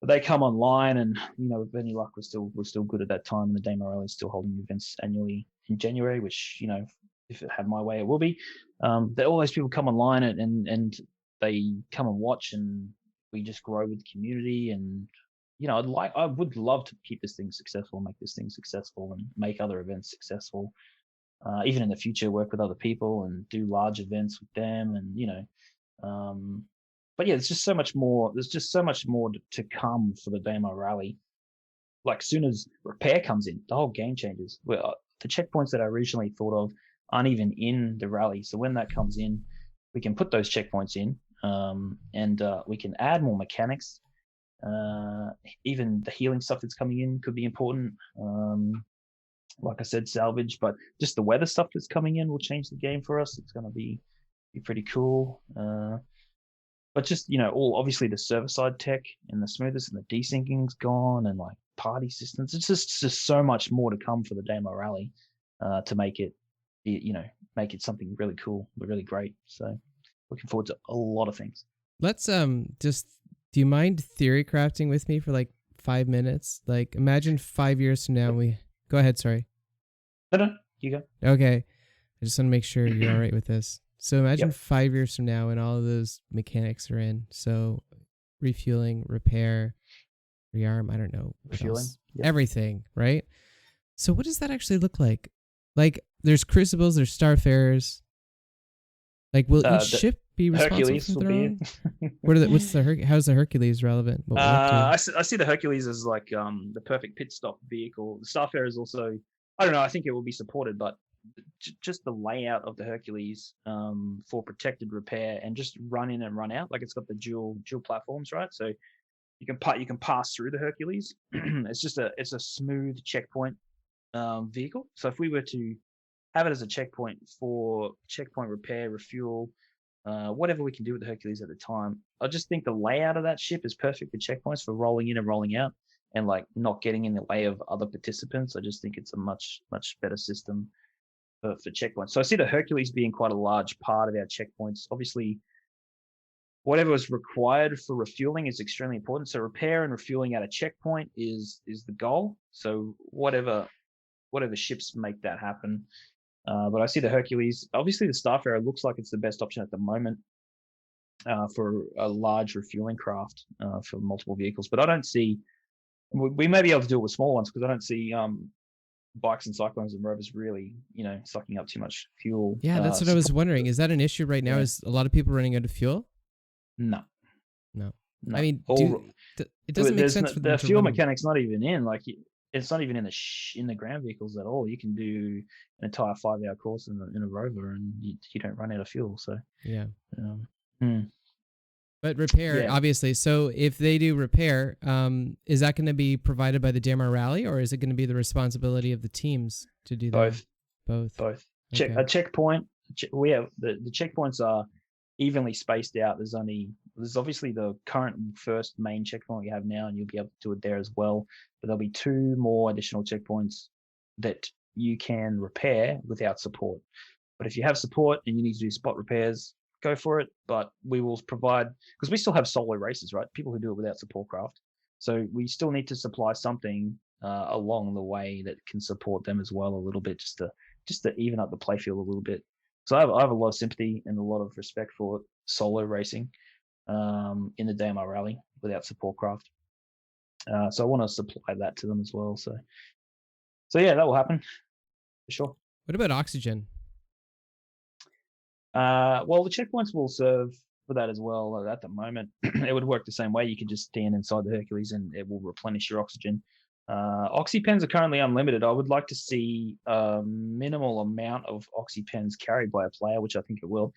But they come online, and with any luck, we're still good at that time. And the Daymar Rally is still holding events annually in January, which if it had my way, it will be. That all those people come online, and they come and watch, and we just grow with the community. And I would love to keep this thing successful, make this thing successful, and make other events successful. Even in the future, work with other people and do large events with them, and um, but yeah, there's just so much more. There's just so much more to come for the Daymar Rally. Like soon as repair comes in, the whole game changes. Well, the checkpoints that I originally thought of aren't even in the rally. So when that comes in, we can put those checkpoints in, and we can add more mechanics. Even the healing stuff that's coming in could be important. like I said, salvage. But just the weather stuff that's coming in will change the game for us. It's going to be pretty cool. But just all obviously the server side tech and the smoothness and the desyncing's gone, and like party systems. It's just so much more to come for the Daymar Rally to make it make it something really cool, really great. So looking forward to a lot of things. Let's just, do you mind theory crafting with me for like 5 minutes? Like, imagine 5 years from now we go ahead. Sorry. No, you go. Okay, I just want to make sure you're all right with this. So imagine Yep. 5 years from now and all of those mechanics are in. So refueling, repair, rearm, I don't know. Refueling. Yep. Everything, right? So what does that actually look like? Like, there's Crucibles, there's Starfarers. Like, will each ship be responsible Hercules for will their be own? How's the Hercules relevant? What will it do? I see the Hercules as like the perfect pit stop vehicle. The Starfarer is also, I don't know, I think it will be supported, but just the layout of the Hercules for protected repair and just run in and run out, like it's got the dual platforms, right? So you can pass through the Hercules. It's a smooth checkpoint vehicle. So if we were to have it as a checkpoint for checkpoint repair, refuel, whatever we can do with the Hercules at the time, I just think the layout of that ship is perfect for checkpoints, for rolling in and rolling out, and like not getting in the way of other participants. I just think it's a much better system for checkpoints. So I see the Hercules being quite a large part of our checkpoints. Obviously, whatever is required for refueling is extremely important. So repair and refueling at a checkpoint is the goal. So whatever ships make that happen. But I see the Hercules. Obviously, the Starfarer looks like it's the best option at the moment for a large refueling craft for multiple vehicles. But I don't see. We may be able to do it with small ones, because I don't see bikes and cyclones and rovers really, sucking up too much fuel. Yeah, that's what I was wondering. Is that an issue right now? Yeah. Is a lot of people running out of fuel? No. I mean, it doesn't make sense for them the to fuel run. mechanic's not even in. Like, it's not even in the ground vehicles at all. You can do an entire 5-hour course in a rover, and you don't run out of fuel. So yeah. Hmm. But repair, Yeah. obviously. So if they do repair, is that going to be provided by the Daymar Rally, or is it going to be the responsibility of the teams to do that? Both. Okay. A Okay. checkpoint. We have the checkpoints are evenly spaced out. There's obviously the current first main checkpoint we have now, and you'll be able to do it there as well. But there'll be 2 more additional checkpoints that you can repair without support. But if you have support and you need to do spot repairs, go for it. But we will provide, because we still have solo races, right? People who do it without support craft. So we still need to supply something along the way that can support them as well a little bit, just to even up the playfield a little bit. So I have a lot of sympathy and a lot of respect for solo racing in the Daymar Rally without support craft. So I want to supply that to them as well. So yeah, that will happen for sure. What about oxygen? Well, the checkpoints will serve for that as well. At the moment, it would work the same way. You can just stand inside the Hercules and it will replenish your oxygen. Oxypens are currently unlimited. I would like to see a minimal amount of oxypens carried by a player, which I think it will,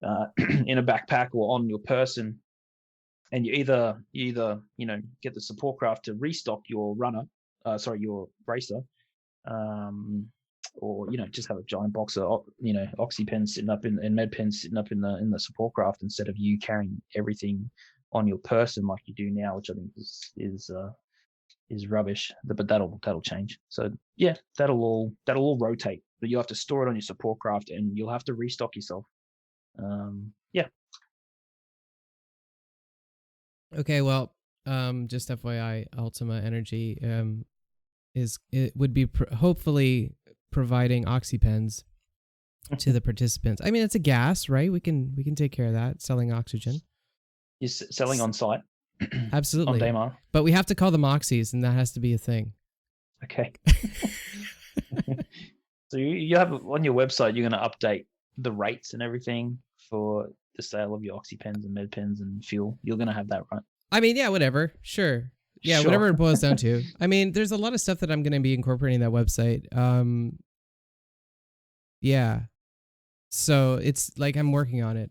in a backpack or on your person. And you either get the support craft to restock your your racer, or just have a giant box of oxypens sitting up and med pens sitting up in the support craft, instead of you carrying everything on your person like you do now, which I think is rubbish. But that'll change. So yeah, that'll all rotate. But you'll have to store it on your support craft, and you'll have to restock yourself. Yeah. Okay, well, just FYI, Ultima Energy would be hopefully providing oxypens to the participants. I mean, it's a gas, right? We can take care of that, selling oxygen. You're selling on site. Absolutely. On Daymar. But we have to call them oxys, and that has to be a thing. Okay. So you have on your website, you're going to update the rates and everything for the sale of your oxypens and med pens and fuel. You're going to have that, right? I mean, yeah, whatever. Sure. Yeah, Sure. whatever it boils down to. I mean, there's a lot of stuff that I'm going to be incorporating in that website. Yeah. So it's like I'm working on it.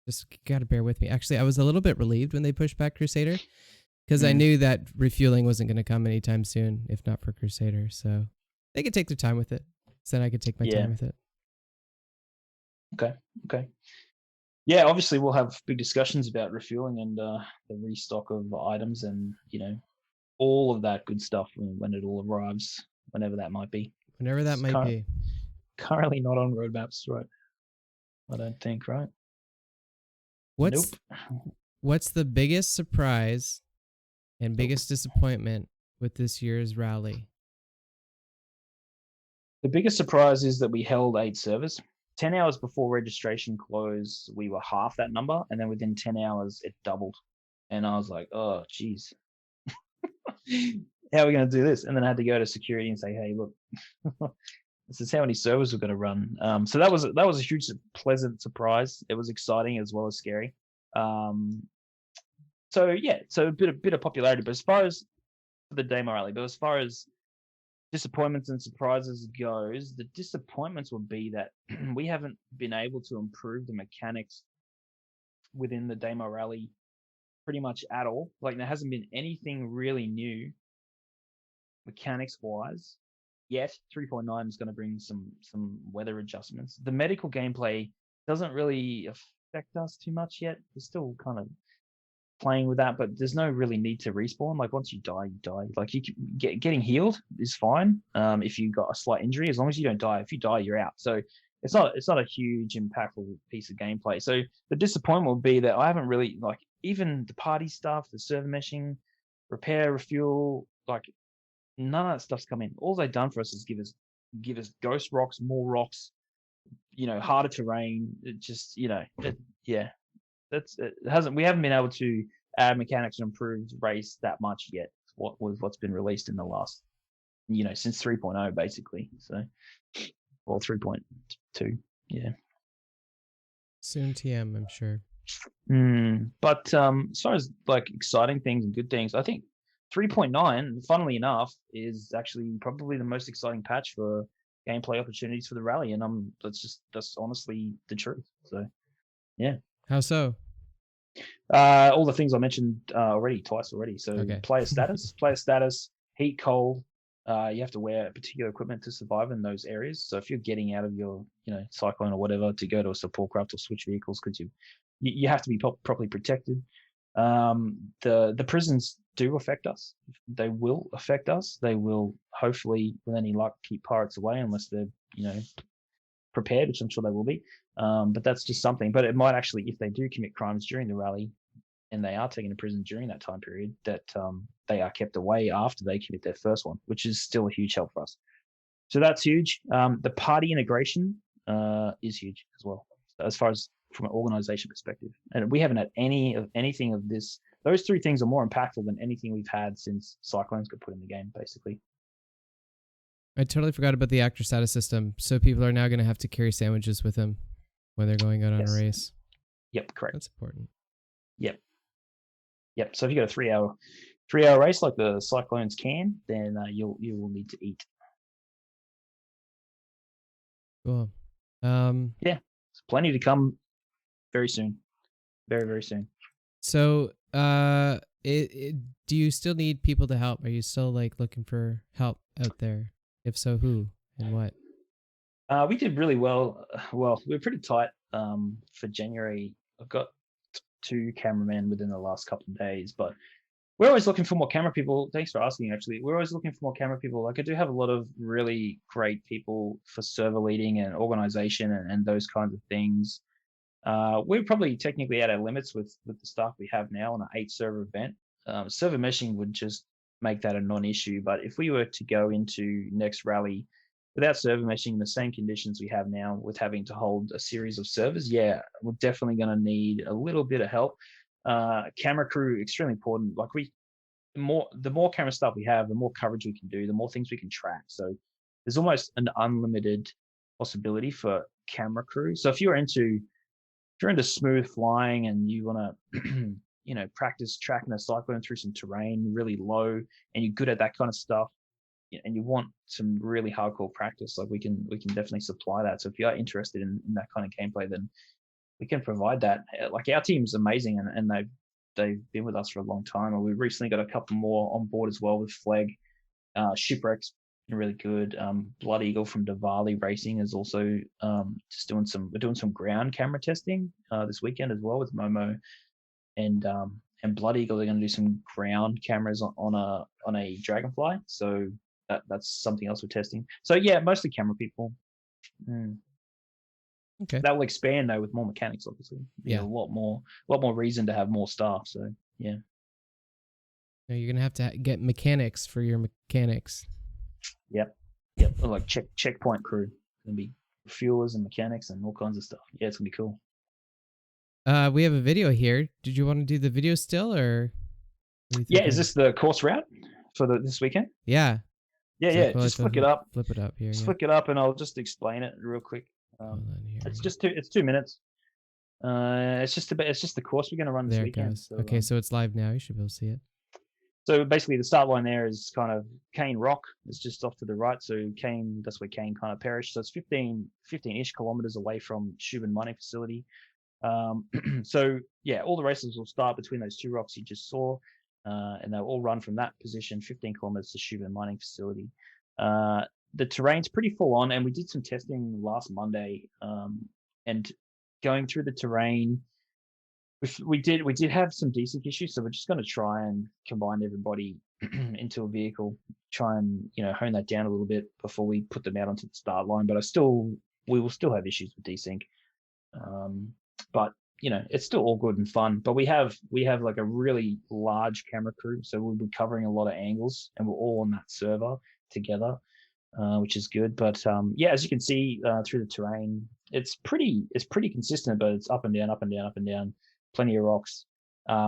Just got to bear with me. Actually, I was a little bit relieved when they pushed back Crusader, because I knew that refueling wasn't going to come anytime soon, if not for Crusader. So They could take their time with it. So then I could take my Yeah. time with it. Okay. Yeah, obviously we'll have big discussions about refueling and the restock of items and, all of that good stuff when it all arrives, whenever that might be. Whenever that It's might be. Currently not on roadmaps, right? I don't think, right? What's the biggest surprise and biggest disappointment with this year's rally? The biggest surprise is that we held 8 servers. 10 hours before registration closed, we were half that number, and then within 10 hours, it doubled. And I was like, oh, geez. How are we going to do this? And then I had to go to security and say, hey, look, this is how many servers we're going to run. So that was a huge, pleasant surprise. It was exciting as well as scary. So a bit of popularity. But as far as the Daymar Rally, but as far as disappointments and surprises goes, the disappointments would be that we haven't been able to improve the mechanics within the Daymar Rally pretty much at all. Like there hasn't been anything really new mechanics wise yet. 3.9 is going to bring some weather adjustments. The medical gameplay doesn't really affect us too much yet. We're still kind of playing with that, but there's no really need to respawn. Like once you die, you die. Like you can getting healed is fine. If you got a slight injury, as long as you don't die. If you die, you're out. So it's not a huge impactful piece of gameplay. So the disappointment will be that I haven't really like even the party stuff, the server meshing, repair, refuel, like none of that stuff's come in. All they've done for us is give us ghost rocks, more rocks, harder terrain. It just we haven't been able to add mechanics and improve the race that much yet. What's been released in the last, since 3.0 basically. So, or 3.2, yeah. Soon TM, I'm sure. But as far as like exciting things and good things, I think 3.9, funnily enough, is actually probably the most exciting patch for gameplay opportunities for the rally, and that's honestly the truth. So, yeah. How so? All the things I mentioned twice already. So okay. player status, heat, cold. You have to wear particular equipment to survive in those areas. So if you're getting out of your, cyclone or whatever to go to a support craft or switch vehicles, because you have to be properly protected. The prisons do affect us. They will affect us. They will hopefully, with any luck, keep pirates away unless they're, prepared, which I'm sure they will be. But that's just something. But it might actually, if they do commit crimes during the rally and they are taken to prison during that time period, that they are kept away after they commit their first one, which is still a huge help for us. So that's huge. The party integration is huge as well, as far as from an organization perspective. And we haven't had anything of this. Those three things are more impactful than anything we've had since Cyclones got put in the game, basically. I totally forgot about the actor status system. So people are now going to have to carry sandwiches with them when they're going out on a race. Yep, correct. That's important. Yep. So if you got a 3-hour race like the Cyclones can, then you will need to eat. Cool. Yeah, plenty to come very soon. Very, very soon. So, do you still need people to help? Are you still like looking for help out there? If so, who and what? We did really well. Well, we're pretty tight for January. I've got 2 cameramen within the last couple of days, but we're always looking for more camera people. Thanks for asking, actually. We're always looking for more camera people. Like I do have a lot of really great people for server leading and organization and those kinds of things. We're probably technically at our limits with the staff we have now on an 8-server event. Server meshing would just make that a non-issue. But if we were to go into next rally without server meshing in the same conditions we have now, with having to hold a series of servers, yeah, we're definitely going to need a little bit of help. Camera crew, extremely important. Like the more camera stuff we have, the more coverage we can do, the more things we can track. So there's almost an unlimited possibility for camera crew. So if you're into smooth flying and you want to practice tracking a cyclone through some terrain really low, and you're good at that kind of stuff, and you want some really hardcore practice, like we can definitely supply that. So if you are interested in that kind of gameplay, then we can provide that. Like our team's amazing, and they've been with us for a long time, and we recently got a couple more on board as well with Flag, Shipwrecks really good. Blood Eagle from Diwali Racing is also just doing we're doing some ground camera testing this weekend as well with Momo and Blood Eagle. They're going to do some ground cameras on a Dragonfly. So that's something else we're testing. So yeah, mostly camera people. Okay. That will expand though with more mechanics, obviously. Yeah. A lot more reason to have more staff. So yeah. Now you're gonna have to get mechanics for your mechanics. Yep. Like checkpoint crew. Gonna be fuelers and mechanics and all kinds of stuff. Yeah, it's gonna be cool. We have a video here. Did you want to do the video still, or? Yeah, is this the course route for this weekend? Yeah. Yeah. Just flick it up. Flip it up here. Just flick it up, and I'll just explain it real quick. Hold on here. It's 2 minutes. It's just the course we're going to run this weekend. Goes. So, okay, so it's live now. You should be able to see it. So basically, the start line there is kind of Kane Rock. It's just off to the right. So Kane, that's where Kane kind of perished. So it's 15-ish kilometers away from Shubin mining facility. So yeah, all the races will start between those two rocks you just saw, and they'll all run from that position, 15 kilometers to Shubin mining facility. The terrain's pretty full on, and we did some testing last Monday, and going through the terrain, we did have some desync issues, so we're just going to try and combine everybody into a vehicle, try and hone that down a little bit before we put them out onto the start line. But we will still have issues with desync, but it's still all good and fun. But we have like a really large camera crew, so we'll be covering a lot of angles, and we're all on that server together, which is good. But yeah, as you can see through the terrain, it's pretty consistent, but it's up and down, up and down, up and down. Plenty of rocks.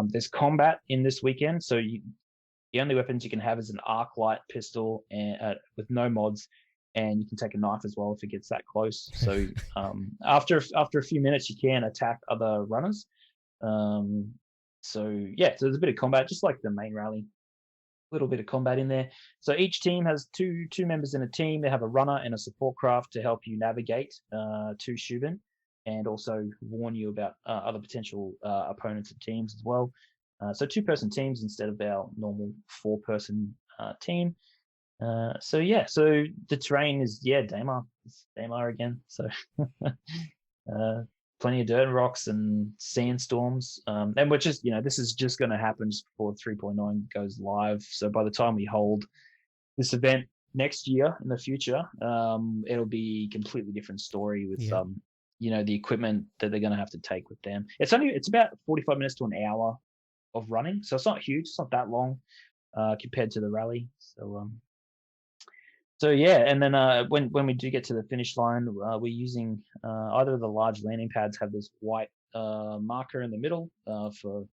There's combat in this weekend, so the only weapons you can have is an arc light pistol and with no mods, and you can take a knife as well if it gets that close. So after a few minutes, you can attack other runners. So yeah, so there's a bit of combat, just like the main rally. Little bit of combat in there. So each team has two members in a team. They have a runner and a support craft to help you navigate to Shubin, and also warn you about other potential opponents of teams as well. So 2-person teams instead of our normal 4-person team. So yeah, so the terrain is Daymar. It's Daymar again. So plenty of dirt and rocks and sandstorms. And we're just, this is just going to happen just before 3.9 goes live. So by the time we hold this event next year in the future, it'll be a completely different story with, the equipment that they're going to have to take with them. It's about 45 minutes to an hour of running. So it's not huge. It's not that long compared to the rally. So yeah, and then when we do get to the finish line, we're using either of the large landing pads have this white marker in the middle for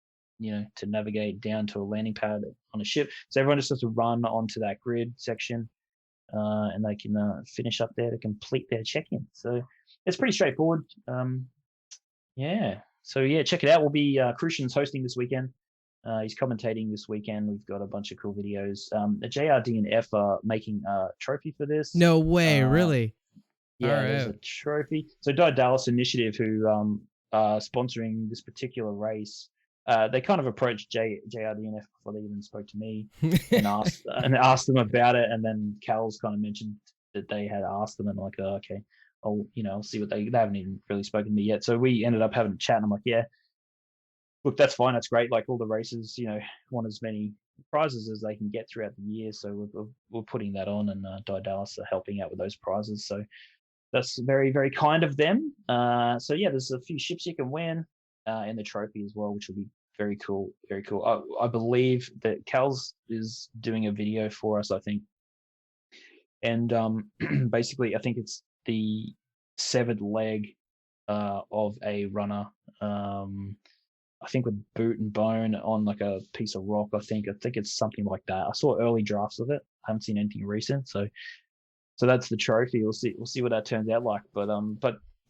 to navigate down to a landing pad on a ship. So everyone just has to run onto that grid section, and they can finish up there to complete their check-in. So it's pretty straightforward. Yeah. So yeah, check it out. We'll be Crucian's hosting this weekend. He's commentating this weekend. We've got a bunch of cool videos. The JRD and F are making a trophy for this. No way, really? Yeah, there's a trophy. So Dallas Initiative, who are sponsoring this particular race, they kind of approached JRD and F before they even spoke to me and asked them about it. And then Cal's kind of mentioned that they had asked them, and like, oh, okay, I'll see what they haven't even really spoken to me yet. So we ended up having a chat, and I'm like, yeah. Look, that's fine. That's great. Like all the races, want as many prizes as they can get throughout the year. So we're putting that on, and Dallas are helping out with those prizes. So that's very, very kind of them. So yeah, there's a few ships you can win in the trophy as well, which will be very cool. Very cool. I believe that Cal's is doing a video for us, I think. And basically, I think it's the severed leg of a runner. I think with boot and bone on like a piece of rock. I think it's something like that. I saw early drafts of it. I haven't seen anything recent. So that's the trophy. We'll see what that turns out like. But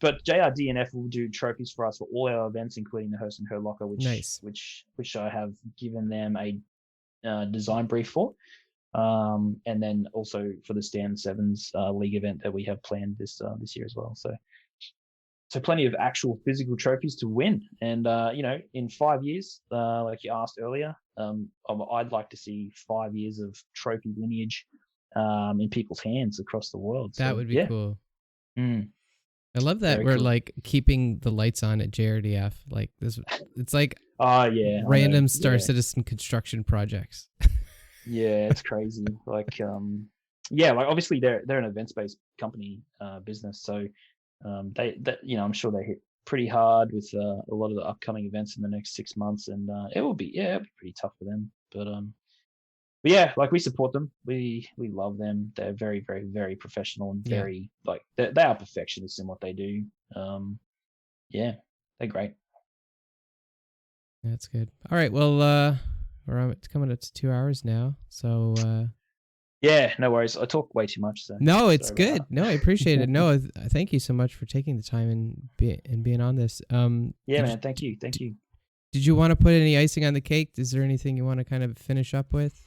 JRDNF will do trophies for us for all our events, including the Hearst and Her Locker, which I have given them a design brief for. And then also for the Stand Sevens league event that we have planned this year as well. So plenty of actual physical trophies to win. And, in 5 years, like you asked earlier, I'd like to see 5 years of trophy lineage in people's hands across the world. That So, would be yeah. cool. Mm, I love that very we're cool. like keeping the lights on at JRDF. Like this, it's like Oh yeah, I know. random Star Yeah, Citizen construction projects. yeah, it's crazy. Like, yeah, like obviously they're an events based company, business. So, that I'm sure they hit pretty hard with a lot of the upcoming events in the next 6 months, and it'll be pretty tough for them. But yeah, like we support them. We love them. They're very, very, very professional and Yeah, very like they are perfectionists in what they do. Yeah, they're great. that's good. All right, well, it's coming up to 2 hours now, so Yeah, no worries. I talk way too much, so no, it's sorry about good. No, I appreciate it. that. No, thank you so much for taking the time and being on this. Yeah, Did man. Thank you. Thank you. did you want to put any icing on the cake? Is there anything you want to kind of finish up with?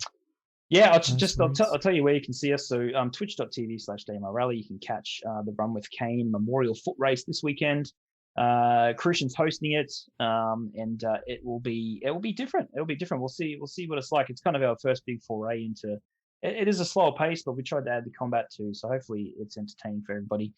Yeah, Last I'll words? tell you where you can see us. So, twitch.tv/Daymar Rally. You can catch the Run with Kane Memorial Foot Race this weekend. Crucian's hosting it, and it will be different. It'll be different. We'll see what it's like. It's kind of our first big foray into. It is a slower pace, but we tried to add the combat too. So hopefully it's entertaining for everybody.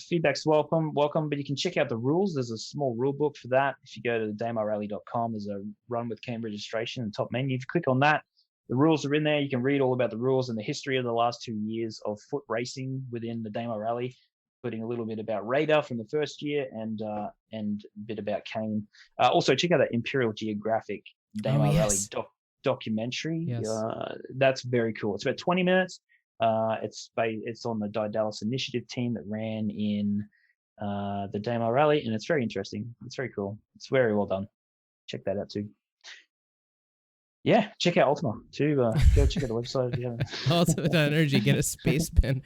Feedback's welcome. But you can check out the rules. There's a small rule book for that. If you go to daymarrally.com, there's a Run with Kane registration in the top menu. If you click on that, the rules are in there. You can read all about the rules and the history of the last 2 years of foot racing within the Daymar Rally, including a little bit about Radar from the first year and a bit about Kane. Also, check out that Imperial Geographic Oh Daymar Rally yes, documentary. yes. That's very cool. It's about 20 minutes. It's on the Daedalus Initiative team that ran in the Daymar Rally, and it's very interesting. It's very cool. It's very well done. Check that out too. Yeah, check out Ultima too. Go check out the website if you haven't. Ultimate Energy, get a space pen.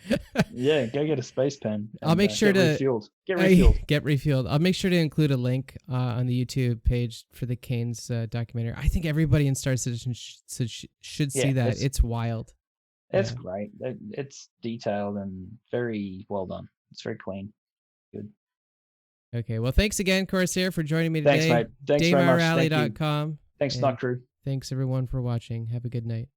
Yeah, go get a space pen I'll and make sure get to refueled. Get refueled. get refueled. I'll make sure to include a link on the YouTube page for the Kane's documentary. I think everybody in Star Citizen should see Yeah, that. It's wild. it's Yeah. great. It's detailed and very well done. It's very clean. Good. Okay. Well, thanks again, Cor5aire, for joining me Thanks, today. mate. Thanks very much. Thank you. DaymarRally.com. Thanks, Snot And Crew. thanks everyone for watching. Have a good night.